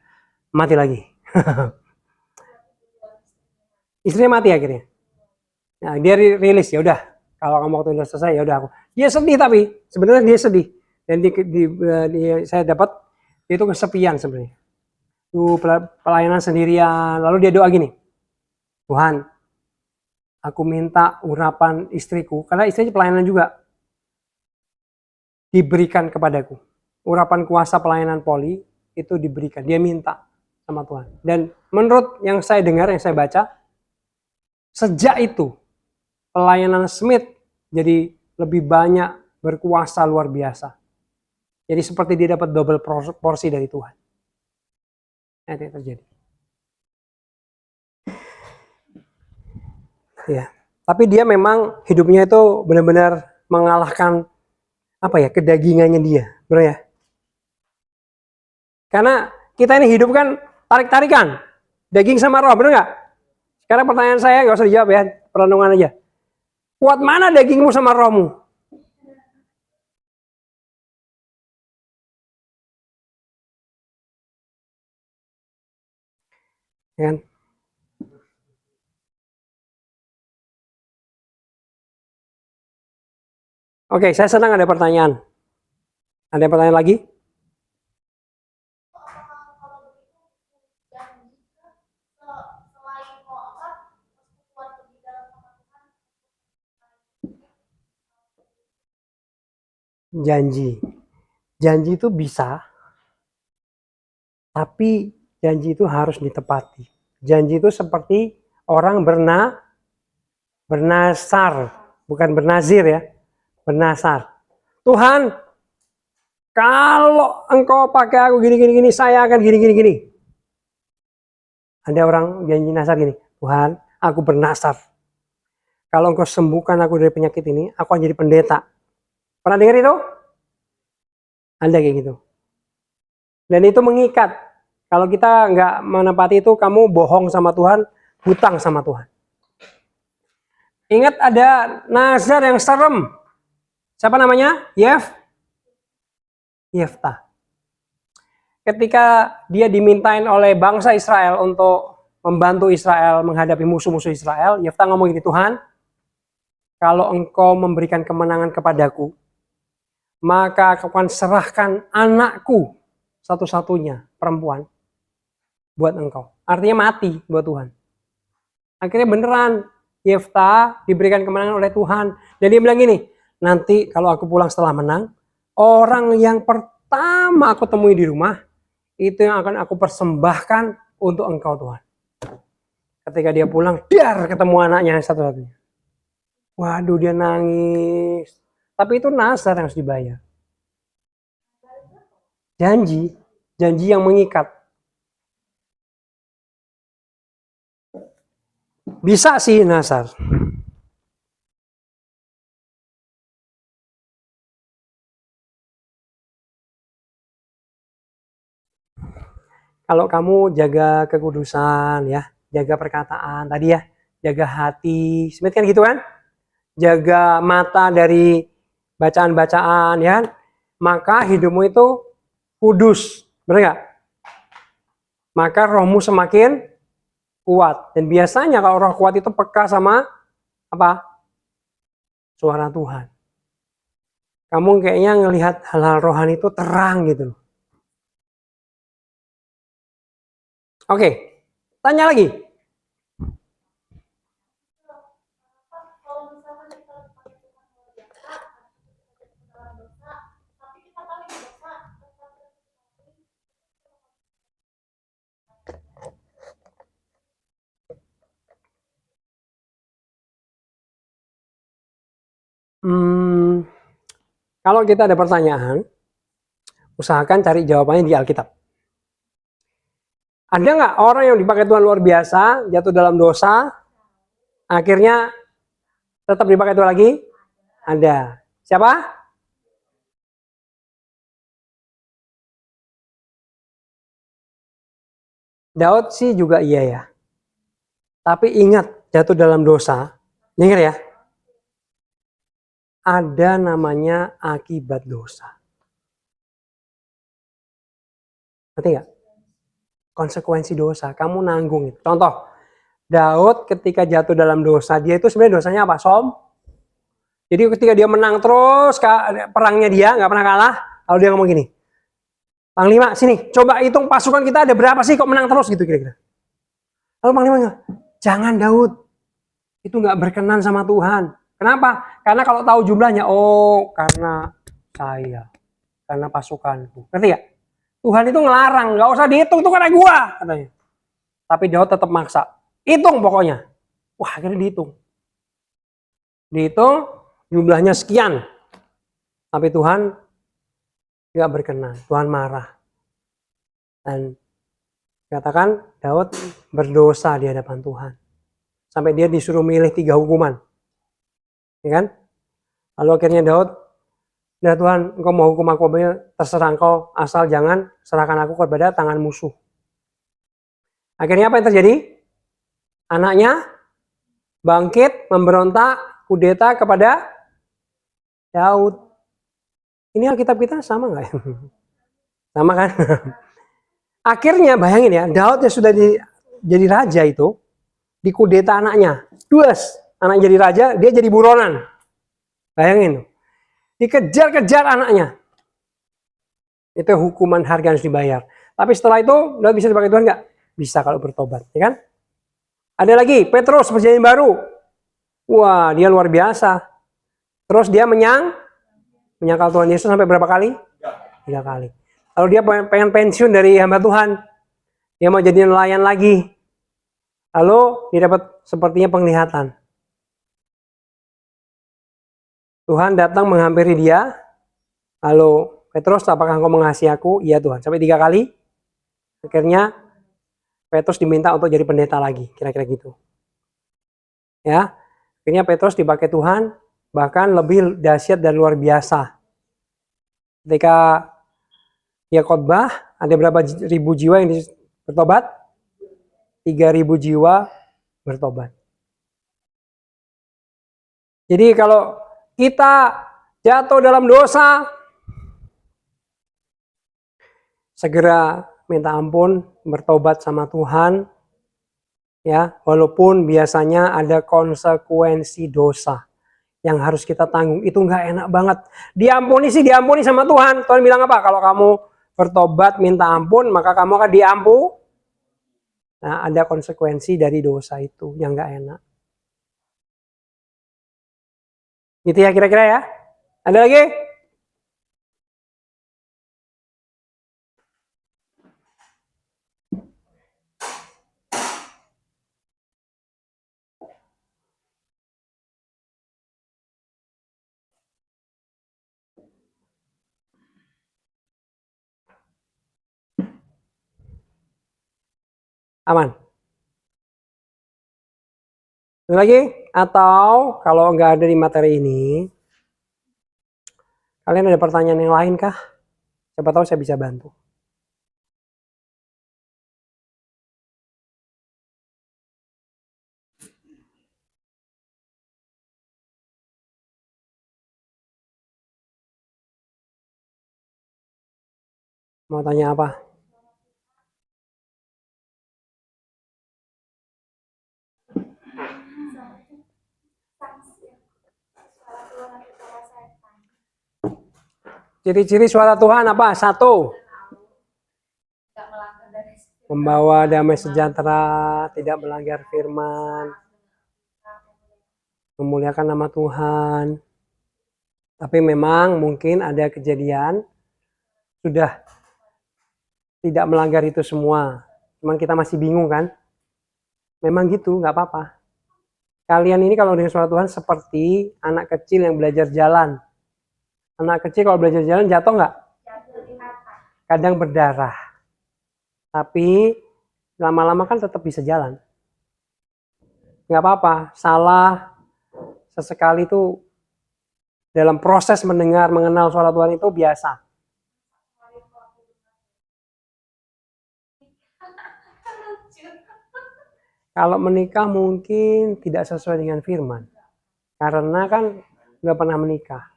mati lagi. Istrinya mati akhirnya. Nah, dia rilis, ya udah. Kalau kamu waktu udah selesai, ya udah aku. Dia sedih tapi sebenarnya dia sedih. Dan saya dapat itu kesepian sebenarnya. Itu pelayanan sendirian. Lalu dia doa gini, Tuhan, aku minta urapan istriku, karena istrinya pelayanan juga, diberikan kepadaku. Urapan kuasa pelayanan Polly itu diberikan. Dia minta sama Tuhan. Dan menurut yang saya dengar, yang saya baca, sejak itu pelayanan Smith jadi lebih banyak, berkuasa luar biasa. Jadi seperti dia dapat double porsi dari Tuhan. Itu yang terjadi. Ya, tapi dia memang hidupnya itu benar-benar mengalahkan apa ya, kedagingannya dia, benar ya? Karena kita ini hidup kan tarik-tarikan, daging sama roh, benar nggak? Sekarang pertanyaan saya nggak usah dijawab ya, perenungan aja. Kuat mana dagingmu sama rohmu? Ya kan? Oke, saya senang ada pertanyaan. Ada pertanyaan lagi? Janji. Janji itu bisa, tapi janji itu harus ditepati. Janji itu seperti orang bernasar, bukan bernazir ya, bernasar. Tuhan, kalau engkau pakai aku gini, saya akan gini. Ada orang janji nasar gini, Tuhan, aku bernasar. Kalau engkau sembuhkan aku dari penyakit ini, aku akan jadi pendeta. Pernah dengar itu? Ada kayak gitu. Dan itu mengikat. Kalau kita nggak menepati itu, kamu bohong sama Tuhan, hutang sama Tuhan. Ingat ada nazar yang serem. Siapa namanya? Yefta. Ketika dia dimintain oleh bangsa Israel untuk membantu Israel menghadapi musuh-musuh Israel, Yefta ngomong gini, Tuhan, kalau engkau memberikan kemenangan kepadaku, maka aku akan serahkan anakku satu-satunya perempuan buat engkau. Artinya mati buat Tuhan. Akhirnya beneran Yefta diberikan kemenangan oleh Tuhan. Dan dia bilang gini, nanti kalau aku pulang setelah menang, orang yang pertama aku temui di rumah, itu yang akan aku persembahkan untuk engkau Tuhan. Ketika dia pulang, dar ketemu anaknya yang satu-satunya. Waduh, dia nangis. Tapi itu nazar yang harus dibayar. Janji yang mengikat. Bisa sih nazar. Kalau kamu jaga kekudusan ya, jaga perkataan tadi ya, jaga hati, Smith kan gitu kan, jaga mata dari bacaan-bacaan ya, maka hidupmu itu kudus, benar nggak? Maka rohmu semakin kuat. Dan biasanya kalau roh kuat itu peka sama apa? Suara Tuhan. Kamu kayaknya ngelihat hal-hal rohani itu terang gitu loh. Oke, tanya lagi. Kalau kita ada pertanyaan, usahakan cari jawabannya di Alkitab. Ada nggak orang yang dipakai Tuhan luar biasa, jatuh dalam dosa, akhirnya tetap dipakai Tuhan lagi? Ada. Siapa? Daud sih juga iya ya. Tapi ingat, jatuh dalam dosa, ingat ya, ada namanya akibat dosa. Ngerti nggak? Konsekuensi dosa, kamu nanggung itu. Contoh, Daud ketika jatuh dalam dosa, dia itu sebenarnya dosanya apa? Jadi ketika dia menang terus, perangnya dia nggak pernah kalah, lalu dia ngomong gini, Panglima, sini, coba hitung pasukan kita ada berapa sih kok menang terus gitu kira-kira. Lalu Panglima, jangan Daud, itu nggak berkenan sama Tuhan. Kenapa? Karena kalau tahu jumlahnya, oh karena saya, karena pasukanku. Ngerti ya? Tuhan itu ngelarang, nggak usah dihitung, itu karena gua, katanya. Tapi Daud tetap maksa, hitung pokoknya. Wah akhirnya dihitung. Dihitung, jumlahnya sekian. Tapi Tuhan nggak berkenan, Tuhan marah. Dan katakan Daud berdosa di hadapan Tuhan. Sampai dia disuruh milih 3 hukuman. Ya kan? Lalu akhirnya Daud, ya Tuhan, engkau mau hukum aku, terserah engkau, asal jangan serahkan aku kepada tangan musuh. Akhirnya apa yang terjadi? Anaknya bangkit, memberontak, kudeta kepada Daud. Ini Alkitab kita sama nggak ya? Sama kan? Akhirnya bayangin ya, Daud yang sudah jadi raja itu, dikudeta anaknya. Duas, anak jadi raja, dia jadi buronan. Bayangin. Dikejar-kejar anaknya. Itu hukuman harga harus dibayar. Tapi setelah itu, Daud bisa dipakai Tuhan nggak? Bisa kalau bertobat, ya kan? Ada lagi, Petrus perjanjian baru. Wah, dia luar biasa. Terus dia menyangkal Tuhan Yesus sampai berapa kali? 3 kali. Lalu dia pengen pensiun dari hamba Tuhan. Dia mau jadi nelayan lagi. Lalu dia dapat sepertinya penglihatan. Tuhan datang menghampiri dia. Lalu, Petrus, apakah engkau mengasihi aku? Iya Tuhan. Sampai 3 kali. Akhirnya Petrus diminta untuk jadi pendeta lagi. Kira-kira gitu. Ya. Akhirnya Petrus dipakai Tuhan. Bahkan lebih dahsyat dan luar biasa. Ketika dia khotbah, ada berapa ribu jiwa yang bertobat? 3.000 jiwa bertobat. Jadi kalau kita jatuh dalam dosa, segera minta ampun, bertobat sama Tuhan. Ya, walaupun biasanya ada konsekuensi dosa yang harus kita tanggung, itu nggak enak banget. Diampuni sih diampuni sama Tuhan. Tuhan bilang apa? Kalau kamu bertobat minta ampun, maka kamu akan diampuni. Nah, ada konsekuensi dari dosa itu yang nggak enak. Gitu ya kira-kira ya. Ada lagi? Aman. Ada lagi? Atau kalau nggak ada di materi ini, kalian ada pertanyaan yang lain kah? Siapa tahu saya bisa bantu. Mau tanya apa? Ciri-ciri suara Tuhan apa? Satu, membawa damai sejahtera, tidak melanggar firman, memuliakan nama Tuhan. Tapi memang mungkin ada kejadian sudah tidak melanggar itu semua. Cuman kita masih bingung kan? Memang gitu, nggak apa-apa. Kalian ini kalau dengan suara Tuhan seperti anak kecil yang belajar jalan. Anak kecil kalau belajar jalan jatuh nggak? Kadang berdarah. Tapi lama-lama kan tetap bisa jalan. Nggak apa-apa, salah sesekali itu dalam proses mendengar, mengenal suara Tuhan itu biasa. Kalau menikah mungkin tidak sesuai dengan firman. Karena kan nggak pernah menikah.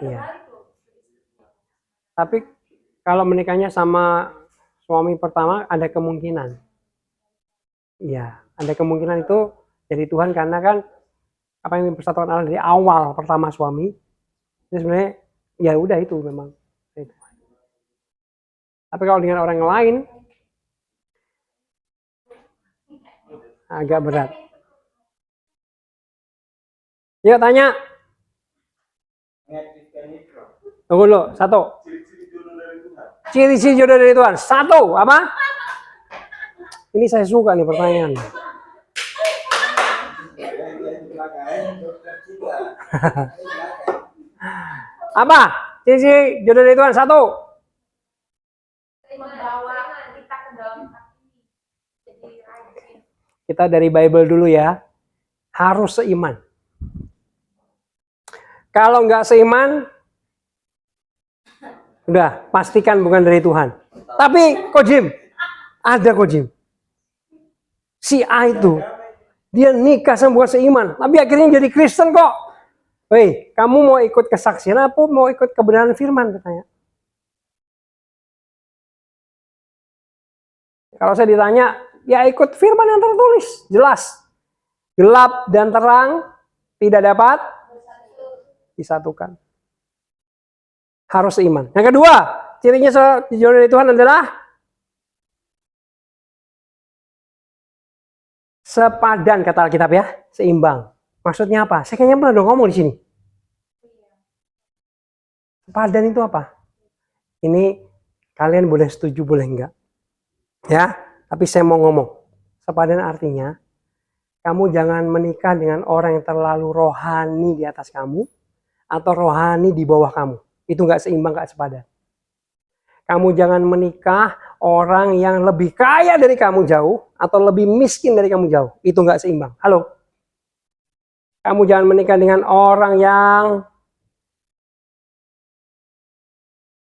Iya. Tapi kalau menikahnya sama suami pertama ada kemungkinan. Iya, ada kemungkinan itu dari Tuhan karena kan apa yang dipersatukan Allah dari awal pertama suami. Itu sebenarnya ya udah itu memang. Tapi kalau dengan orang lain agak berat. Yuk tanya. Tunggu dulu, satu. Ciri-ciri jodoh dari Tuhan. Satu, apa? Ini saya suka nih pertanyaan. Apa? Ciri-ciri jodoh dari Tuhan. Satu. Kita dari Bible dulu ya. Harus seiman. Kalau nggak seiman, udah pastikan bukan dari Tuhan. Tapi Kojim, ada Kojim. Si A itu, dia nikah sama bukan seiman, tapi akhirnya jadi Kristen kok. Hei, kamu mau ikut kesaksian apa? Mau ikut kebenaran firman katanya. Kalau saya ditanya, ya ikut firman yang tertulis, jelas. Gelap dan terang tidak dapat disatukan. Harus seiman. Yang kedua, cirinya jodoh dari Tuhan adalah sepadan kata Alkitab ya, seimbang. Maksudnya apa? Saya kayaknya pernah dong ngomong di sini. Sepadan itu apa? Ini kalian boleh setuju boleh enggak? Ya, tapi saya mau ngomong. Sepadan artinya kamu jangan menikah dengan orang yang terlalu rohani di atas kamu atau rohani di bawah kamu. Itu nggak seimbang, nggak sepadan. Kamu jangan menikah orang yang lebih kaya dari kamu jauh atau lebih miskin dari kamu jauh. Itu nggak seimbang. Halo? Kamu jangan menikah dengan orang yang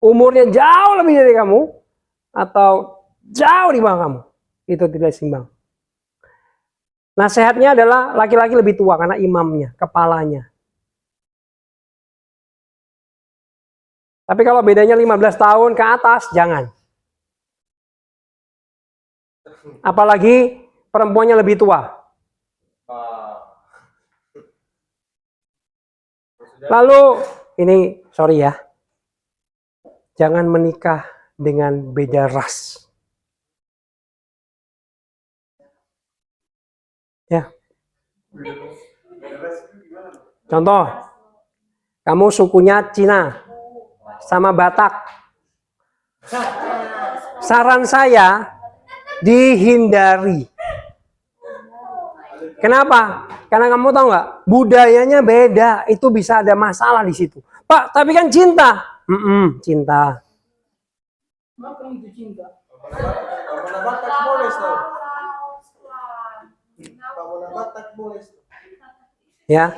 umurnya jauh lebih dari kamu atau jauh di bawah kamu. Itu tidak seimbang. Nasihatnya adalah laki-laki lebih tua karena imamnya, kepalanya. Tapi kalau bedanya 15 tahun ke atas, jangan. Apalagi perempuannya lebih tua. Lalu, ini sorry ya. Jangan menikah dengan beda ras. Ya. Contoh, kamu sukunya Cina sama Batak. Saran saya dihindari. Kenapa? Karena kamu tahu nggak, budayanya beda, itu bisa ada masalah di situ. Pak, tapi kan cinta. Cinta. Apa itu cinta? Ya.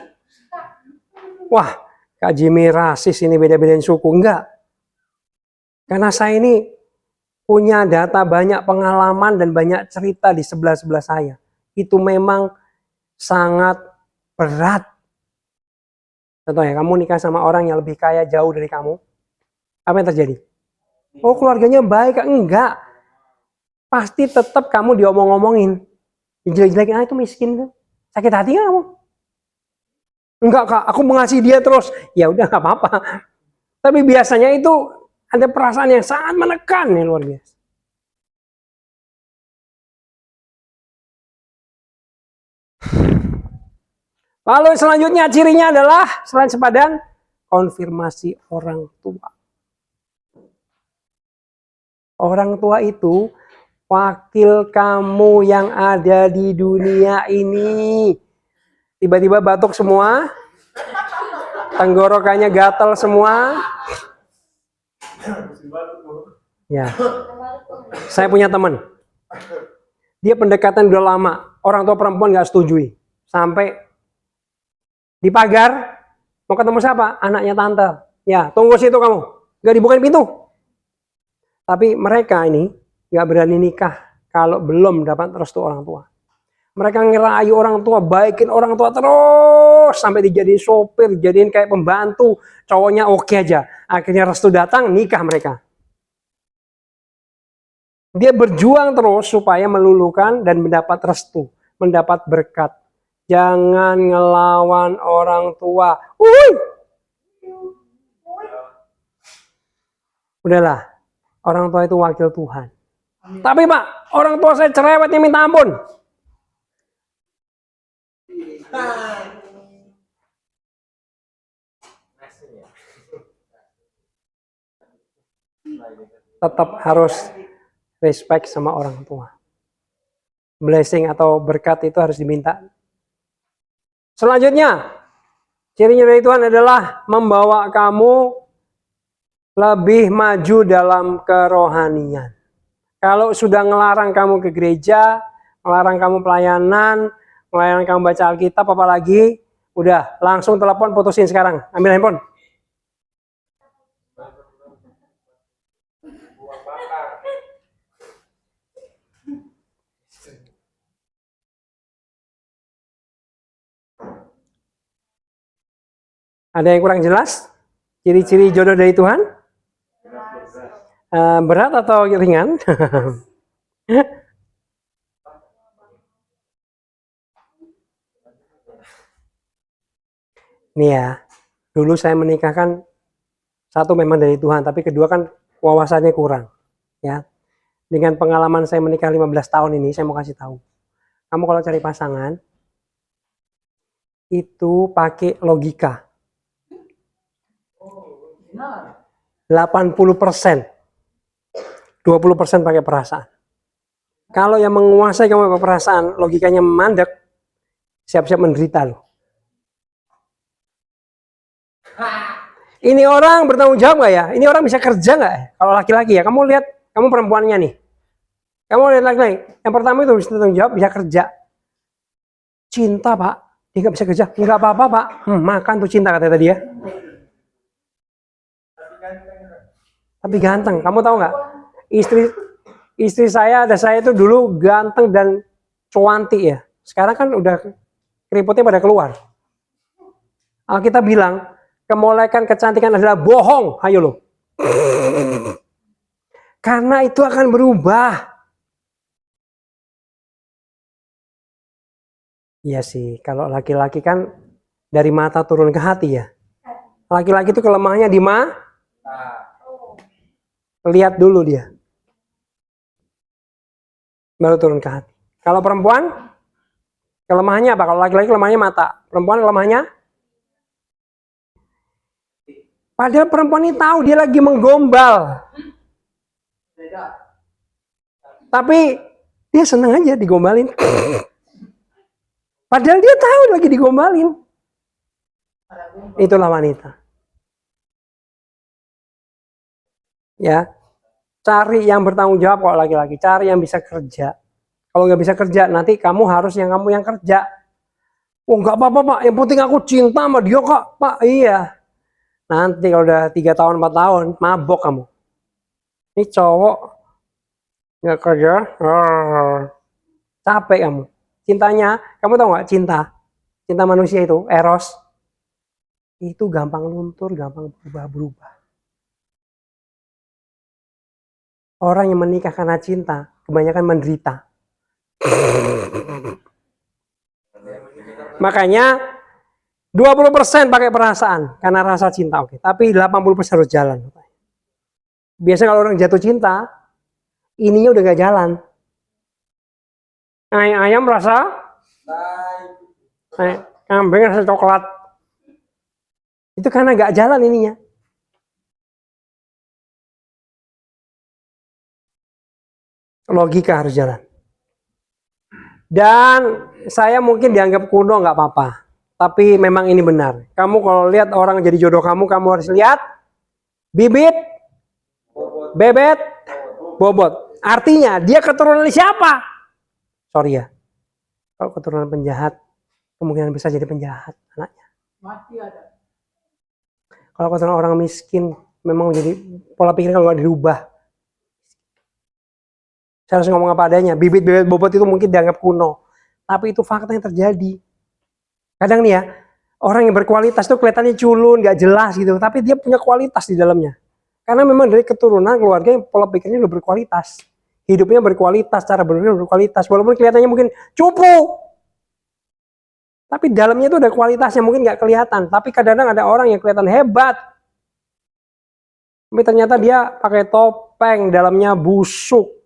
Wah, Kak Jimmy rasis ini beda-bedain suku. Enggak. Karena saya ini punya data banyak pengalaman dan banyak cerita di sebelah-sebelah saya. Itu memang sangat berat. Contohnya, kamu nikah sama orang yang lebih kaya jauh dari kamu. Apa yang terjadi? Oh keluarganya baik, enggak. Pasti tetap kamu diomong-omongin. Jelek-jelekin, ah itu miskin tuh. Sakit hati nggak kamu? Enggak kak, aku mengasihi dia terus. Ya udah nggak apa-apa. Tapi biasanya itu ada perasaan yang sangat menekan ya luar biasa. Lalu selanjutnya cirinya adalah selain sepadan, konfirmasi orang tua. Orang tua itu wakil kamu yang ada di dunia ini. Tiba-tiba batuk semua, tenggorokannya gatal semua. Ya, saya punya teman. Dia pendekatan udah lama, orang tua perempuan nggak setujui. Sampai di pagar, mau ketemu siapa? Anaknya tante. Ya, tunggu situ kamu. Gak dibukain pintu. Tapi mereka ini gak berani nikah kalau belum dapat restu orang tua. Mereka ngerayu orang tua, baikin orang tua terus. Sampai dijadiin sopir, dijadiin kayak pembantu. Cowoknya oke aja. Akhirnya restu datang, nikah mereka. Dia berjuang terus supaya melulukan dan mendapat restu. Mendapat berkat. Jangan ngelawan orang tua. Udahlah, orang tua itu wakil Tuhan. Tapi Pak, orang tua saya cerewetnya minta ampun. Tetap harus respect sama orang tua. Blessing atau berkat itu harus diminta. Selanjutnya, cirinya dari Tuhan adalah membawa kamu lebih maju dalam kerohanian. Kalau sudah ngelarang kamu ke gereja, ngelarang kamu pelayanan, ngelarang kamu baca Alkitab, apalagi, udah langsung telepon, putusin sekarang. Ambil handphone. Ada yang kurang jelas? Ciri-ciri jodoh dari Tuhan? Berat atau ringan? Nih ya, dulu saya menikahkan, satu memang dari Tuhan, tapi kedua kan wawasannya kurang. Ya, dengan pengalaman saya menikah 15 tahun ini, saya mau kasih tahu. Kamu kalau cari pasangan, itu pakai logika. 80%. 20% pakai perasaan. Kalau yang menguasai kamu pakai perasaan, logikanya mandek, siap-siap menderita loh. Ini orang bertanggung jawab nggak ya? Ini orang bisa kerja nggak ya? Kalau laki-laki ya, kamu lihat, kamu perempuannya nih. Kamu lihat laki-laki, yang pertama itu bisa bertanggung jawab, bisa kerja. Cinta Pak, dia nggak bisa kerja. Nggak apa-apa Pak, makan tuh cinta kata tadi ya. Tapi ganteng, kamu tahu nggak? Istri saya, ada saya itu dulu ganteng dan cuanti ya. Sekarang kan udah keriputnya pada keluar. Kita bilang, kemolekan kecantikan adalah bohong. Ayo loh. Karena itu akan berubah. Iya sih, kalau laki-laki kan dari mata turun ke hati ya. Laki-laki itu kelemahannya di mana? Lihat dulu dia. Baru turun ke hati. Kalau perempuan, kelemahannya apa? Kalau laki-laki kelemahannya mata. Perempuan kelemahannya? Padahal perempuan ini tahu dia lagi menggombal. Tapi dia senang aja digombalin. Padahal dia tahu lagi digombalin. Itulah wanita. Ya, cari yang bertanggung jawab kalau laki-laki. Cari yang bisa kerja. Kalau nggak bisa kerja, nanti kamu harus kamu yang kerja. Oh nggak apa-apa Pak, yang penting aku cinta sama dia kok Pak. Iya. Nanti kalau udah 3 tahun 4 tahun, mabok kamu. Ini cowok nggak kerja, capek kamu. Cintanya, kamu tahu nggak cinta manusia itu, eros, itu gampang luntur, gampang berubah-berubah. Orang yang menikah karena cinta kebanyakan menderita. Makanya 20% pakai perasaan karena rasa cinta, oke. Tapi 80% harus jalan. Biasanya kalau orang jatuh cinta, ininya udah gak jalan. Ayam rasa, kambing rasa coklat. Itu karena gak jalan ininya. Logika harus jalan. Dan saya mungkin dianggap kuno nggak apa-apa. Tapi memang ini benar. Kamu kalau lihat orang jadi jodoh kamu harus lihat bibit, bebet, bobot. Artinya dia keturunan siapa? Sorry ya. Kalau keturunan penjahat, kemungkinan bisa jadi penjahat anaknya. Mati ada. Kalau keturunan orang miskin, memang jadi pola pikir kalau nggak dirubah. Saya harus ngomong apa adanya. Bibit, bebet, bobot itu mungkin dianggap kuno. Tapi itu fakta yang terjadi. Kadang nih ya, orang yang berkualitas tuh kelihatannya culun, gak jelas gitu. Tapi dia punya kualitas di dalamnya. Karena memang dari keturunan keluarga yang pola pikirnya udah berkualitas. Hidupnya berkualitas, cara berpikir berkualitas. Walaupun kelihatannya mungkin cupu. Tapi dalamnya itu ada kualitasnya, mungkin gak kelihatan. Tapi kadang-kadang ada orang yang kelihatan hebat. Tapi ternyata dia pakai topeng, dalamnya busuk.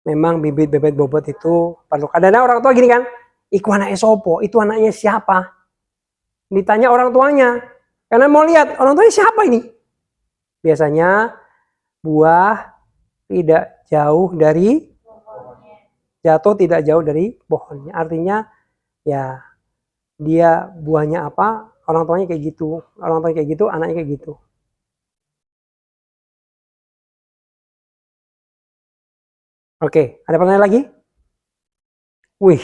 Memang bibit, bebet, bobot itu perlu. Kadang-kadang orang tua gini kan, iku anaknya sopo, itu anaknya siapa? Ditanya orang tuanya, karena mau lihat orang tuanya siapa ini. Biasanya buah tidak jauh dari jatuh, tidak jauh dari pohonnya. Artinya ya dia buahnya apa, orang tuanya kayak gitu. Orang tuanya kayak gitu, anaknya kayak gitu. Oke, ada pertanyaan lagi? Wih.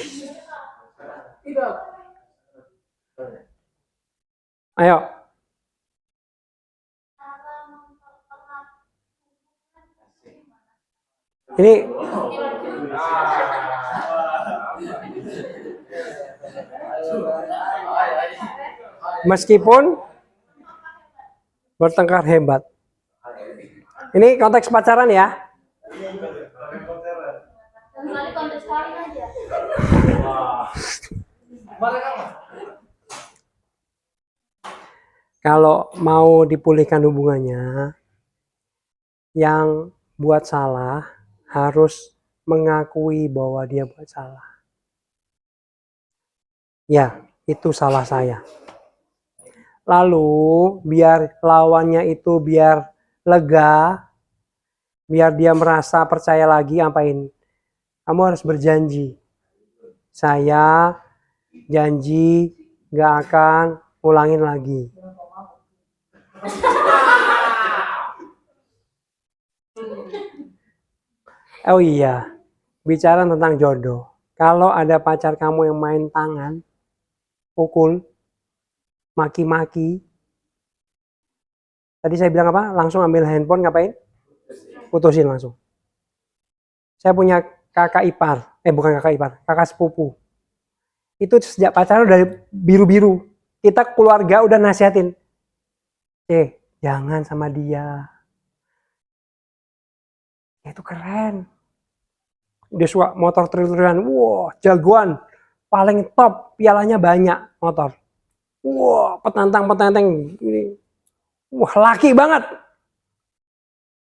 Tidak. Ayo. Ini meskipun bertengkar hebat. Ini konteks pacaran ya. Kalau mau dipulihkan hubungannya, yang buat salah harus mengakui bahwa dia buat salah. Ya, itu salah saya. Lalu biar lawannya itu biar lega, biar dia merasa percaya lagi, ngapain? Kamu harus berjanji. Saya janji gak akan ulangin lagi. Oh iya, bicara tentang jodoh. Kalau ada pacar kamu yang main tangan, pukul, maki-maki. Tadi saya bilang apa? Langsung ambil handphone, ngapain? Putusin langsung. Saya punya kakak ipar. Bukan kakak ipar, kakak sepupu. Itu sejak pacaran udah biru-biru. Kita keluarga udah nasihatin. Jangan sama dia. Itu keren. Dia suka motor triliunan. Wah, jagoan. Paling top, pialanya banyak motor. Wah, petantang-petantang ini. Wah, laki banget.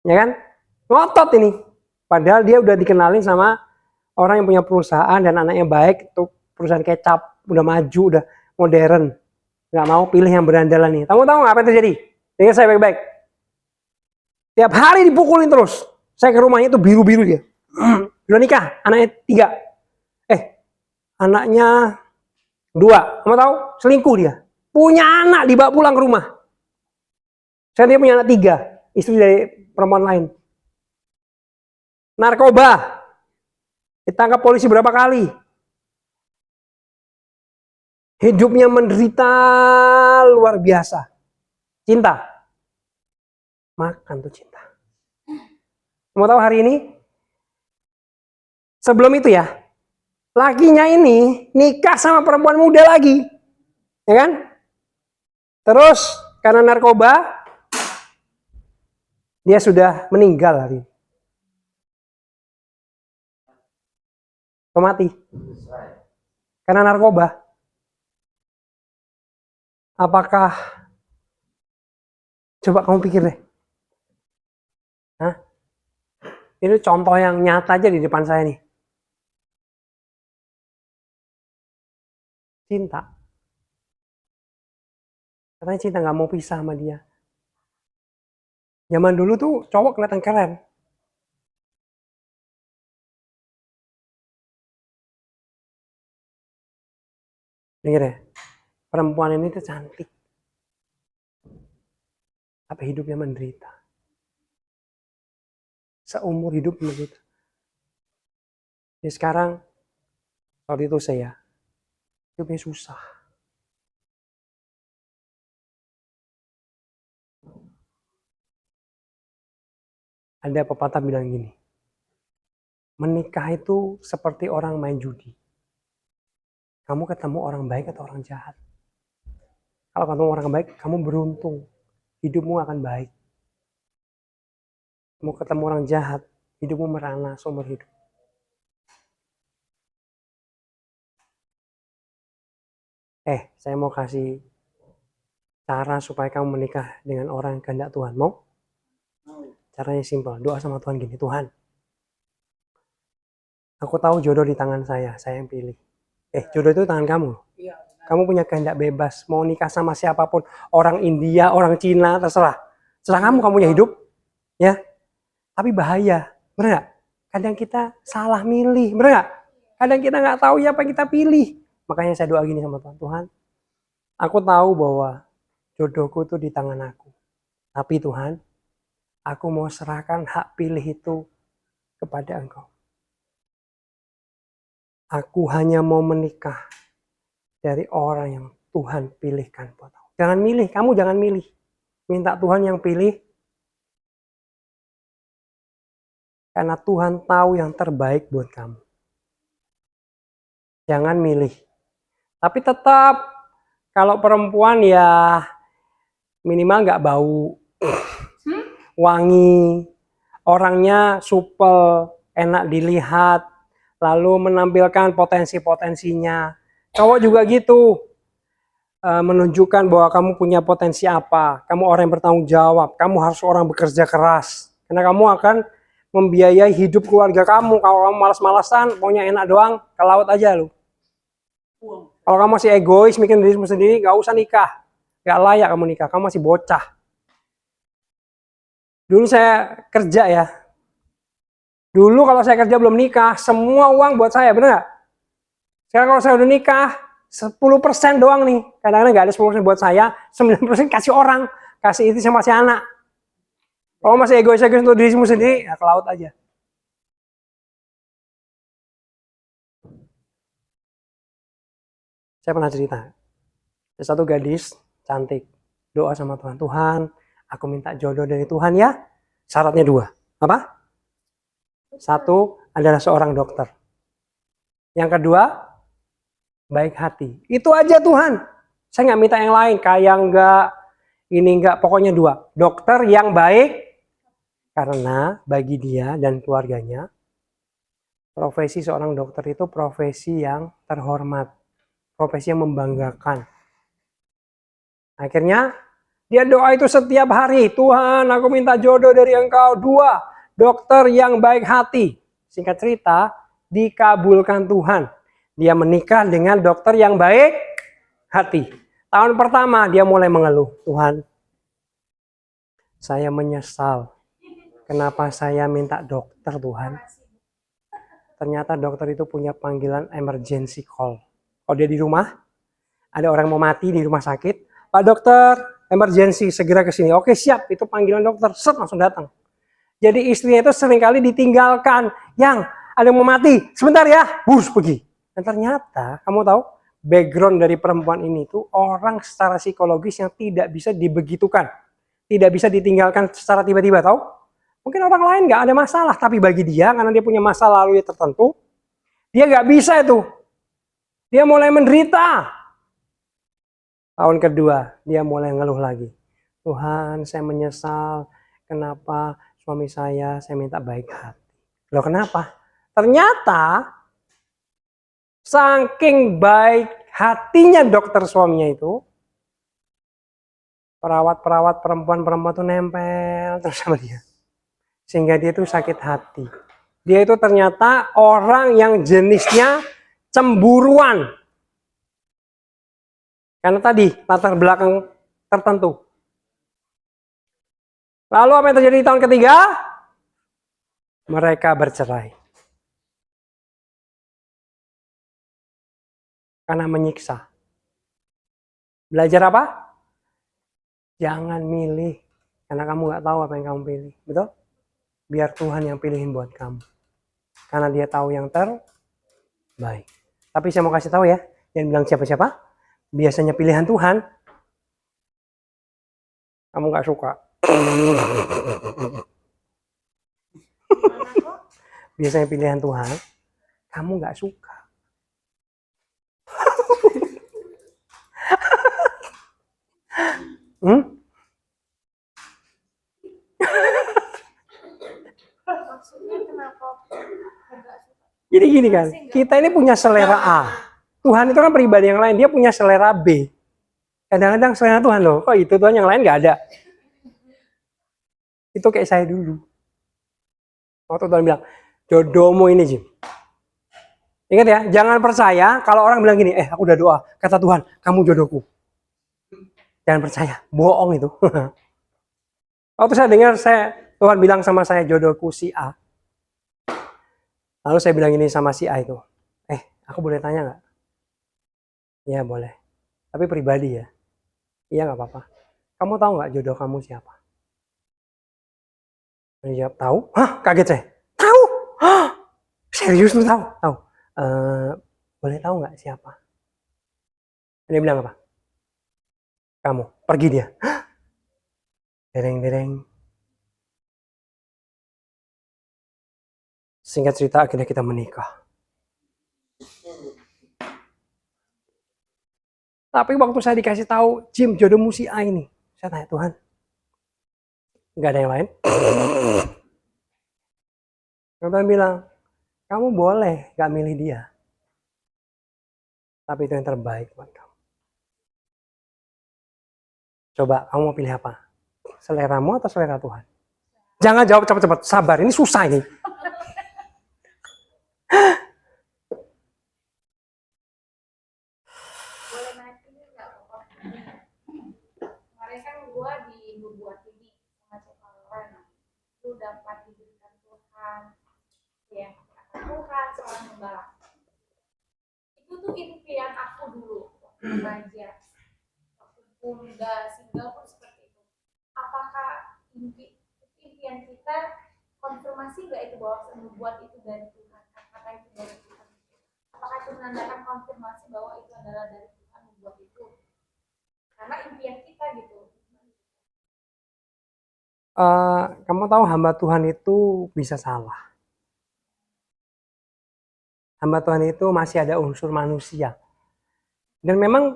Ya kan? Ngotot ini. Padahal dia udah dikenalin sama orang yang punya perusahaan dan anaknya baik. Tuh perusahaan kecap, udah maju, udah modern. Nggak mau pilih yang berandalan nih. Kamu tahu nggak apa yang terjadi? Dengar saya baik-baik. Tiap hari dipukulin terus. Saya ke rumahnya itu biru-biru dia. Udah nikah, anaknya 3. Anaknya 2. Kamu tahu? Selingkuh dia. Punya anak dibawa pulang ke rumah. Sekarang dia punya anak 3. Istri dari perempuan lain. Narkoba. Ditangkap polisi berapa kali. Hidupnya menderita luar biasa. Cinta. Makan tuh cinta. Kamu tahu hari ini? Sebelum itu ya, lakinya ini nikah sama perempuan muda lagi. Ya kan? Terus karena narkoba Dia sudah meninggal hari ini. Atau mati. Karena narkoba. Apakah, coba kamu pikir deh. Hah? Ini contoh yang nyata aja di depan saya nih. Cinta. Katanya cinta gak mau pisah sama dia. Zaman dulu tuh cowok kelihatan keren. Dengar ya, perempuan ini tuh cantik. Tapi hidupnya menderita. Seumur hidup menderita. Jadi sekarang, waktu itu saya, hidupnya susah. Ada pepatah bilang gini, menikah itu seperti orang main judi. Kamu ketemu orang baik atau orang jahat. Kalau ketemu orang baik, kamu beruntung. Hidupmu akan baik. Kamu ketemu orang jahat, hidupmu merana seumur hidup. Saya mau kasih cara supaya kamu menikah dengan orang yang kehendak Tuhan. Mau? Caranya simpel, doa sama Tuhan gini, Tuhan, aku tahu jodoh di tangan saya yang pilih. Jodoh itu di tangan kamu. Iya. Kamu punya kehendak bebas, mau nikah sama siapapun, orang India, orang Cina, terserah. Terserah kamu punya hidup, ya. Tapi bahaya, bener nggak? Kadang kita salah milih, bener nggak? Kadang kita nggak tahu ya apa yang kita pilih. Makanya saya doa gini sama Tuhan, Tuhan, aku tahu bahwa jodohku itu di tangan aku. Tapi Tuhan, aku mau serahkan hak pilih itu kepada Engkau. Aku hanya mau menikah dari orang yang Tuhan pilihkan buat aku. Jangan milih, kamu jangan milih. Minta Tuhan yang pilih. Karena Tuhan tahu yang terbaik buat kamu. Jangan milih. Tapi tetap, kalau perempuan ya minimal nggak bau, wangi, orangnya supel, enak dilihat, lalu menampilkan potensi-potensinya. Cowok juga gitu, menunjukkan bahwa kamu punya potensi apa, kamu orang yang bertanggung jawab, kamu harus orang bekerja keras, karena kamu akan membiayai hidup keluarga kamu. Kalau kamu malas-malasan, maunya enak doang, ke laut aja lu. Kalau kamu masih egois, mikirin dirimu sendiri, gak usah nikah, gak layak kamu nikah, kamu masih bocah. Dulu saya kerja ya, dulu kalau saya kerja belum nikah, semua uang buat saya, bener gak? Sekarang kalau saya udah nikah, 10% doang nih. Kadang-kadang gak ada 10% buat saya, 9% kasih orang, kasih istri sama si anak. Kalau masih egois-egois untuk dirimu sendiri, ya ke laut aja. Saya pernah cerita, ada satu gadis cantik, doa sama Tuhan, Tuhan, aku minta jodoh dari Tuhan ya. Syaratnya 2. Apa? 1 adalah seorang dokter. Yang kedua, baik hati. Itu aja Tuhan. Saya nggak minta yang lain, kaya enggak, ini enggak, pokoknya 2. Dokter yang baik, karena bagi dia dan keluarganya, profesi seorang dokter itu profesi yang terhormat, profesi yang membanggakan. Akhirnya dia doa itu setiap hari, Tuhan aku minta jodoh dari Engkau. 2, dokter yang baik hati. Singkat cerita, dikabulkan Tuhan. Dia menikah dengan dokter yang baik hati. Tahun pertama dia mulai mengeluh, Tuhan, saya menyesal. Kenapa saya minta dokter, Tuhan? Ternyata dokter itu punya panggilan emergency call. Kalau dia di rumah, ada orang mau mati di rumah sakit, Pak dokter, emergency, segera ke sini. Oke siap, itu panggilan dokter, set langsung datang. Jadi istrinya itu seringkali ditinggalkan, yang ada yang mau mati, sebentar ya, bus pergi. Dan ternyata, kamu tahu, background dari perempuan ini tuh orang secara psikologis yang tidak bisa dibegitukan. Tidak bisa ditinggalkan secara tiba-tiba, tahu? Mungkin orang lain nggak ada masalah, tapi bagi dia, karena dia punya masa lalu yang tertentu, dia nggak bisa itu. Dia mulai menderita. Tahun kedua, dia mulai ngeluh lagi. Tuhan, saya menyesal kenapa suami saya minta baik hati. Loh kenapa? Ternyata saking baik hatinya dokter suaminya itu, perawat-perawat perempuan-perempuan tuh nempel terus sama dia. Sehingga dia tuh sakit hati. Dia itu ternyata orang yang jenisnya cemburuan. Karena tadi latar belakang tertentu. Lalu apa yang terjadi di tahun ketiga? Mereka bercerai. Karena menyiksa. Belajar apa? Jangan milih. Karena kamu gak tahu apa yang kamu pilih. Betul? Biar Tuhan yang pilihin buat kamu. Karena dia tahu yang terbaik. Tapi saya mau kasih tahu ya. Jangan bilang siapa-siapa. Biasanya pilihan Tuhan. Kamu gak suka. Biasanya pilihan Tuhan. Kamu gak suka. Maksudnya kenapa nggak suka? Jadi gini kan, kita ini punya selera A. Tuhan itu kan pribadi yang lain, dia punya selera B. Kadang-kadang selera Tuhan loh, kok itu Tuhan yang lain nggak ada. Itu kayak saya dulu. Waktu Tuhan bilang, jodohmu ini Jim. Ingat ya, jangan percaya kalau orang bilang gini, aku udah doa, kata Tuhan, kamu jodohku. Jangan percaya, bohong itu. Waktu saya dengar Tuhan bilang sama saya jodohku si A. Lalu saya bilang ini sama si A itu. Aku boleh tanya nggak? Ya boleh. Tapi pribadi ya. Iya nggak apa-apa. Kamu tahu nggak jodoh kamu siapa? Dia jawab, tahu? Hah? Kaget saya. Tahu? Hah? Serius lu tahu? Tahu. Boleh tahu nggak siapa? Dia bilang apa? Kamu. Pergi dia. Hah? Dereng-dereng. Singkat cerita akhirnya kita menikah. Tapi waktu saya dikasih tahu, Jim jodohmu si A ini. Saya tanya, Tuhan, nggak ada yang lain? Tuhan bilang, kamu boleh gak milih dia. Tapi itu yang terbaik buat kamu. Coba, kamu mau pilih apa? Seleramu atau selera Tuhan? Jangan jawab cepat-cepat, sabar, ini susah ini. Boleh naik ini nggak apa-apa. Kemarin kan gua dibuat ini sama Cekaloran. Itu dapat diberikan Tuhan, ya akan Tuhan seorang pembalap. Itu tuh impian aku dulu waktu remaja, waktu muda single pun seperti itu. Apakah impian kita konfirmasi nggak itu bahwa nubuat itu dari Tuhan? Apakah itu dari Tuhan? Apakah itu menandakan konfirmasi bahwa itu adalah dari Tuhan membuat itu? Karena impian kita gitu. Kamu tahu hamba Tuhan itu bisa salah. Hamba Tuhan itu masih ada unsur manusia. Dan memang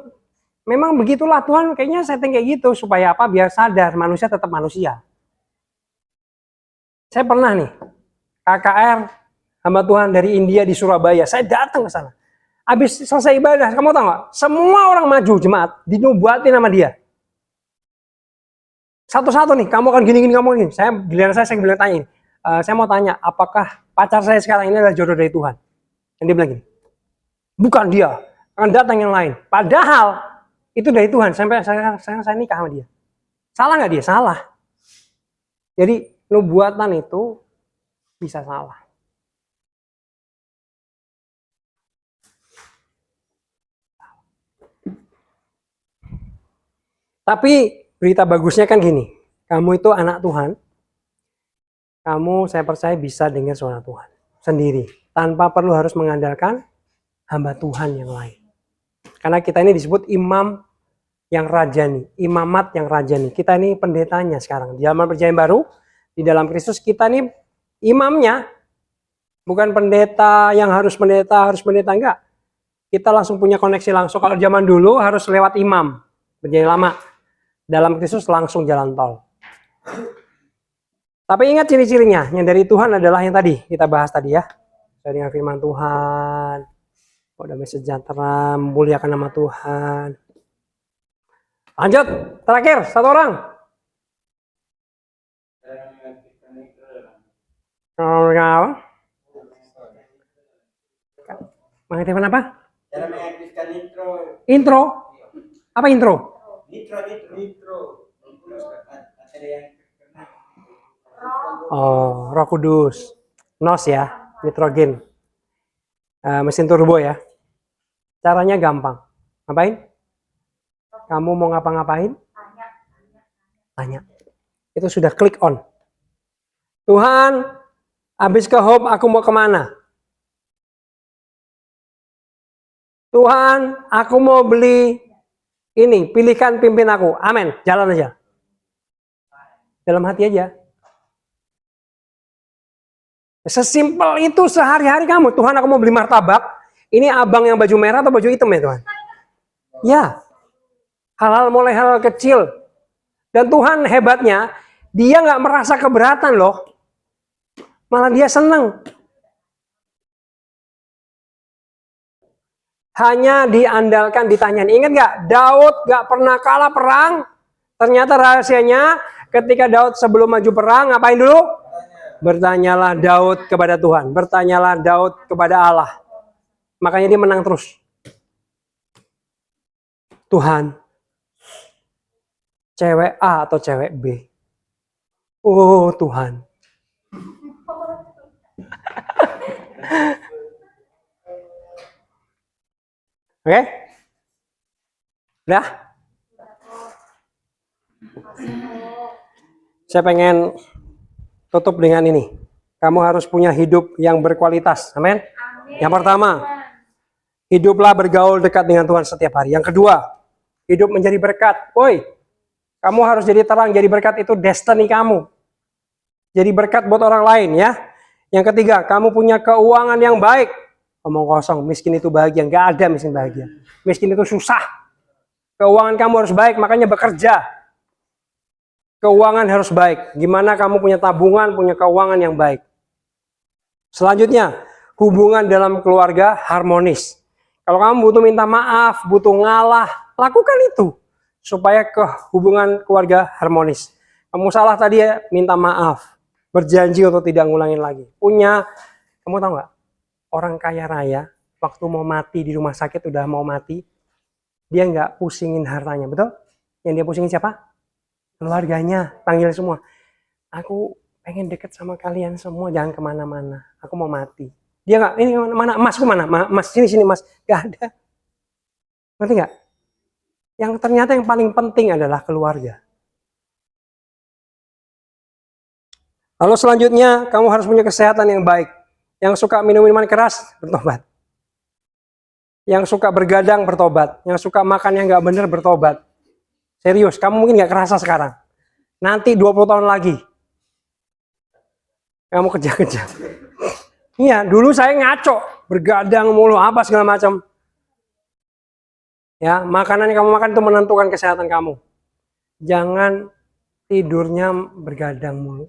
begitulah Tuhan kayaknya setting kayak gitu supaya apa? Biar sadar manusia tetap manusia. Saya pernah nih KKR hamba Tuhan dari India di Surabaya. Saya datang ke sana. Habis selesai ibadah, kamu tahu nggak? Semua orang maju jemaat dinubuatin sama dia. Satu-satu nih, kamu akan gini-gini, kamu gini. Saya giliran saya bilang tanya ini. Saya mau tanya, apakah pacar saya sekarang ini adalah jodoh dari Tuhan? Dan dia bilang gini, bukan dia, akan datang yang lain. Padahal itu dari Tuhan. Sampai saya nikah sama dia. Salah nggak dia? Salah. Jadi nubuatan itu bisa salah. Tapi berita bagusnya kan gini, kamu itu anak Tuhan, kamu saya percaya bisa dengar suara Tuhan sendiri, tanpa perlu harus mengandalkan hamba Tuhan yang lain. Karena kita ini disebut imam yang rajani, imamat yang rajani. Kita ini pendetanya sekarang. Di zaman perjanjian baru, di dalam Kristus kita ini imamnya, bukan pendeta yang harus pendeta enggak. Kita langsung punya koneksi langsung. Kalau zaman dulu harus lewat imam, perjanjian lama. Dalam Kristus langsung jalan tol. Tapi ingat ciri-cirinya, yang dari Tuhan adalah yang tadi kita bahas tadi ya. Dari firman Tuhan, damai sejahtera, memuliakan nama Tuhan. Lanjut, terakhir satu orang. Mengaktifkan apa? Cara mengaktifkan nitro. Intro. Apa intro? Nitro. Ada yang Oh, Roh Kudus. NOS ya, nitrogen. Mesin turbo ya. Caranya gampang. Ngapain? Kamu mau ngapa-ngapain? Tanya. Itu sudah klik on. Tuhan, habis ke Hope aku mau kemana? Tuhan, aku mau beli ini, pilihkan pimpin aku. Amin, jalan aja. Dalam hati aja. Sesimpel itu sehari-hari kamu. Tuhan, aku mau beli martabak. Ini abang yang baju merah atau baju hitam ya Tuhan? Ya. Hal-hal mulai hal kecil. Dan Tuhan hebatnya, dia nggak merasa keberatan loh. Malah dia senang. Hanya diandalkan, ditanyain. Ingat nggak? Daud nggak pernah kalah perang. Ternyata rahasianya, ketika Daud sebelum maju perang, ngapain dulu? Bertanyalah Daud kepada Tuhan. Bertanyalah Daud kepada Allah. Makanya dia menang terus. Tuhan, cewek A atau cewek B? Oh Tuhan. Oke? Udah? Saya pengen tutup dengan ini. Kamu harus punya hidup yang berkualitas. Amin. Yang pertama, hiduplah bergaul dekat dengan Tuhan setiap hari. Yang kedua, hidup menjadi berkat. Woi, kamu harus jadi terang, jadi berkat, itu destiny kamu. Jadi berkat buat orang lain ya. Yang ketiga, kamu punya keuangan yang baik. Omong kosong, miskin itu bahagia. Nggak ada miskin bahagia. Miskin itu susah. Keuangan kamu harus baik, makanya bekerja. Keuangan harus baik. Gimana kamu punya tabungan, punya keuangan yang baik. Selanjutnya, hubungan dalam keluarga harmonis. Kalau kamu butuh minta maaf, butuh ngalah, lakukan itu. Supaya hubungan keluarga harmonis. Kamu salah tadi ya, minta maaf. Berjanji untuk tidak ngulangin lagi. Kamu tahu nggak? Orang kaya raya, waktu mau mati di rumah sakit, udah mau mati, dia nggak pusingin hartanya, betul? Yang dia pusingin siapa? Keluarganya, panggil semua. Aku pengen deket sama kalian semua, jangan kemana-mana. Aku mau mati. Dia nggak, ini mana emasku mana? Mas, sini mas. Gak ada. Ngerti nggak? Yang ternyata yang paling penting adalah keluarga. Lalu selanjutnya, kamu harus punya kesehatan yang baik. Yang suka minum minuman keras, bertobat. Yang suka bergadang, bertobat. Yang suka makan yang nggak bener, bertobat. Serius, kamu mungkin nggak kerasa sekarang. Nanti 20 tahun lagi, kamu kerja-kerja. Iya, dulu saya ngaco, bergadang mulu, apa segala macam. Ya, makanan yang kamu makan itu menentukan kesehatan kamu. Jangan tidurnya bergadang mulu.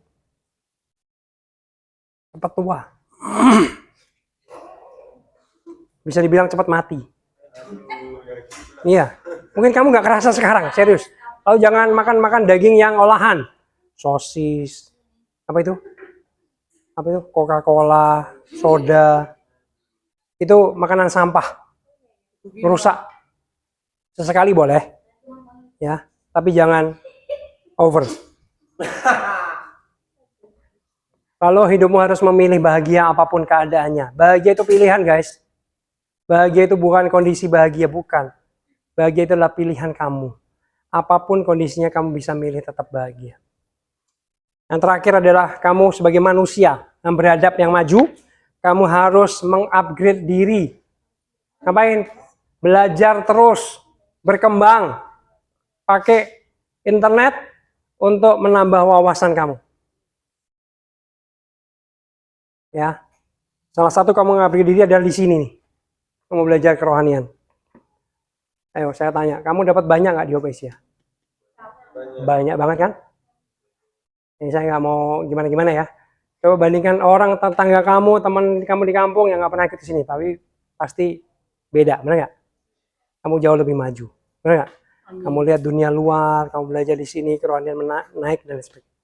Cepat tua. Bisa dibilang cepat mati. Iya, mungkin kamu nggak kerasa sekarang, serius. Lalu jangan makan daging yang olahan, sosis, apa itu? Coca-Cola, soda, itu makanan sampah, merusak. Sesekali boleh, ya, tapi jangan over. Kalau hidupmu harus memilih bahagia apapun keadaannya. Bahagia itu pilihan, guys. Bahagia itu bukan kondisi bahagia, bukan. Bahagia itu adalah pilihan kamu. Apapun kondisinya kamu bisa milih tetap bahagia. Yang terakhir adalah kamu sebagai manusia yang beradab, yang maju, kamu harus mengupgrade diri. Ngapain? Belajar terus, berkembang. Pakai internet untuk menambah wawasan kamu. Ya, salah satu kamu mengupgrade diri adalah di sini nih. Kamu belajar kerohanian. Ayo saya tanya, kamu dapat banyak nggak di Opesia? Banyak banget kan? Ini saya nggak mau gimana-gimana ya. Coba bandingkan orang tetangga kamu, teman kamu di kampung yang nggak pernah ikut ke sini, tapi pasti beda, benar nggak? Kamu jauh lebih maju, benar nggak? Kamu lihat dunia luar, kamu belajar di sini, kerohanian naik dan sebagainya.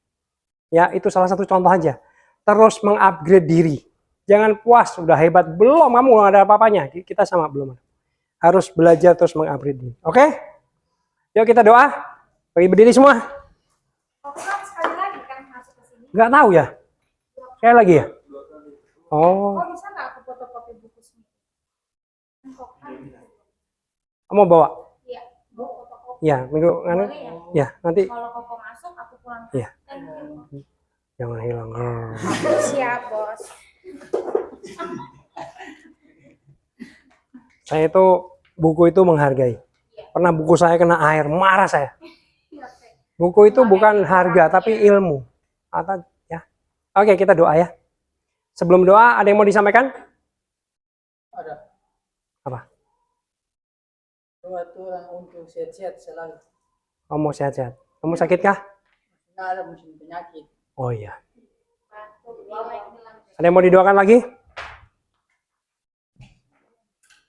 Ya, itu salah satu contoh aja. Terus mengupgrade diri. Jangan puas, udah hebat, belum, kamu nggak ada apa-apanya. Kita sama belum. Harus belajar terus mengupgrade diri. Oke? Yuk kita doa. Bagi berdiri semua. Kok kan sekali lagi kan masuk ke sini? Nggak tahu ya? Sekali lagi ya? Oh, Oh, bisa nggak aku fotokopi buku Smith? Kok kan? kamu bawa? Iya, mau fotokopi. Ya, minggu Boleh ya? ya, nanti Kalau Koko masuk, aku pulang. Iya. Thank you. jangan hilang. Siap, Bos. Saya itu buku itu menghargai. Pernah buku saya kena air, marah saya. Buku itu bukan harga, tapi ilmu. Atau ya. Oke, kita doa ya. Sebelum doa, ada yang mau disampaikan? Ada. Apa? Doa Tuhan untuk sehat-sehat selalu. Kamu mau sehat-sehat. Kamu sakit kah? Nggak ada musim penyakit. Oh iya. Ada yang mau didoakan lagi?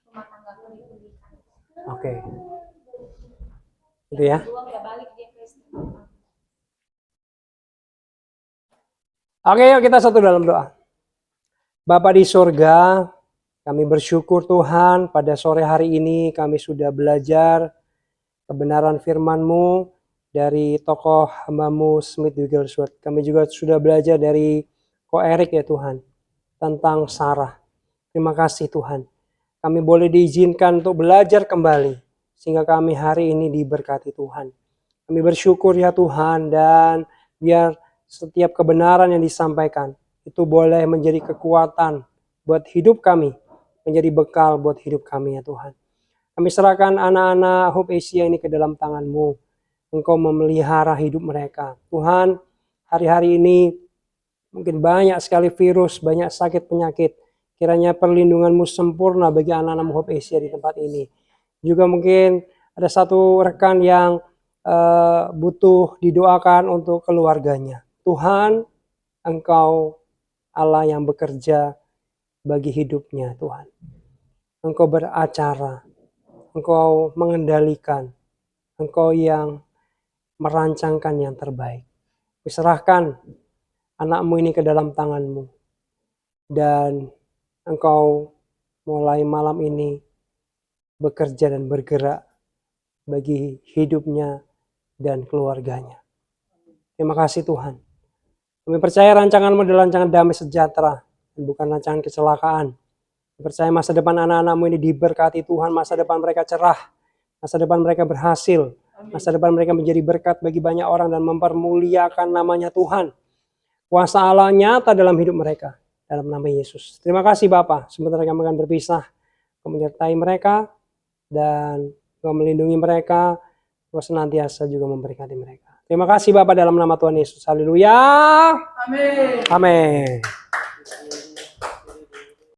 Rumah tanggaku dipulihkan. Oke. Itu ya. Dua nggak balik dia ke istiqomah. Oke, yuk kita satu dalam doa. Bapa di surga, kami bersyukur Tuhan pada sore hari ini kami sudah belajar kebenaran firman-Mu dari tokoh hamba-Mu Smith Wigglesworth. Kami juga sudah belajar dari Ko Erik ya Tuhan, tentang Sarah. Terima kasih Tuhan. Kami boleh diizinkan untuk belajar kembali, sehingga kami hari ini diberkati Tuhan. Kami bersyukur ya Tuhan, dan biar setiap kebenaran yang disampaikan itu boleh menjadi kekuatan buat hidup kami, menjadi bekal buat hidup kami ya Tuhan. Kami serahkan anak-anak Hope Asia ini ke dalam tangan-Mu. Engkau memelihara hidup mereka. Tuhan, hari-hari ini mungkin banyak sekali virus, banyak sakit penyakit. Kiranya perlindungan-Mu sempurna bagi anak-anak Hope Asia di tempat ini. Juga mungkin ada satu rekan yang butuh didoakan untuk keluarganya. Tuhan, Engkau Allah yang bekerja bagi hidupnya Tuhan. Engkau beracara, Engkau mengendalikan, Engkau yang merancangkan yang terbaik. Diserahkan anak-Mu ini ke dalam tangan-Mu. Dan Engkau mulai malam ini bekerja dan bergerak bagi hidupnya dan keluarganya. Terima kasih Tuhan. Kami percaya rancangan-Mu adalah rancangan damai sejahtera, dan bukan rancangan kecelakaan. Kami percaya masa depan anak-anak-Mu ini diberkati Tuhan, masa depan mereka cerah, masa depan mereka berhasil, masa depan mereka menjadi berkat bagi banyak orang dan mempermuliakan namanya Tuhan. Kuasa Allah nyata dalam hidup mereka, dalam nama Yesus. Terima kasih Bapa. Sebentar kami akan berpisah. Kau menyertai mereka dan Kau melindungi mereka. Kau senantiasa juga memberkati mereka. Terima kasih Bapa dalam nama Tuhan Yesus. Haleluya. Amin. Amin.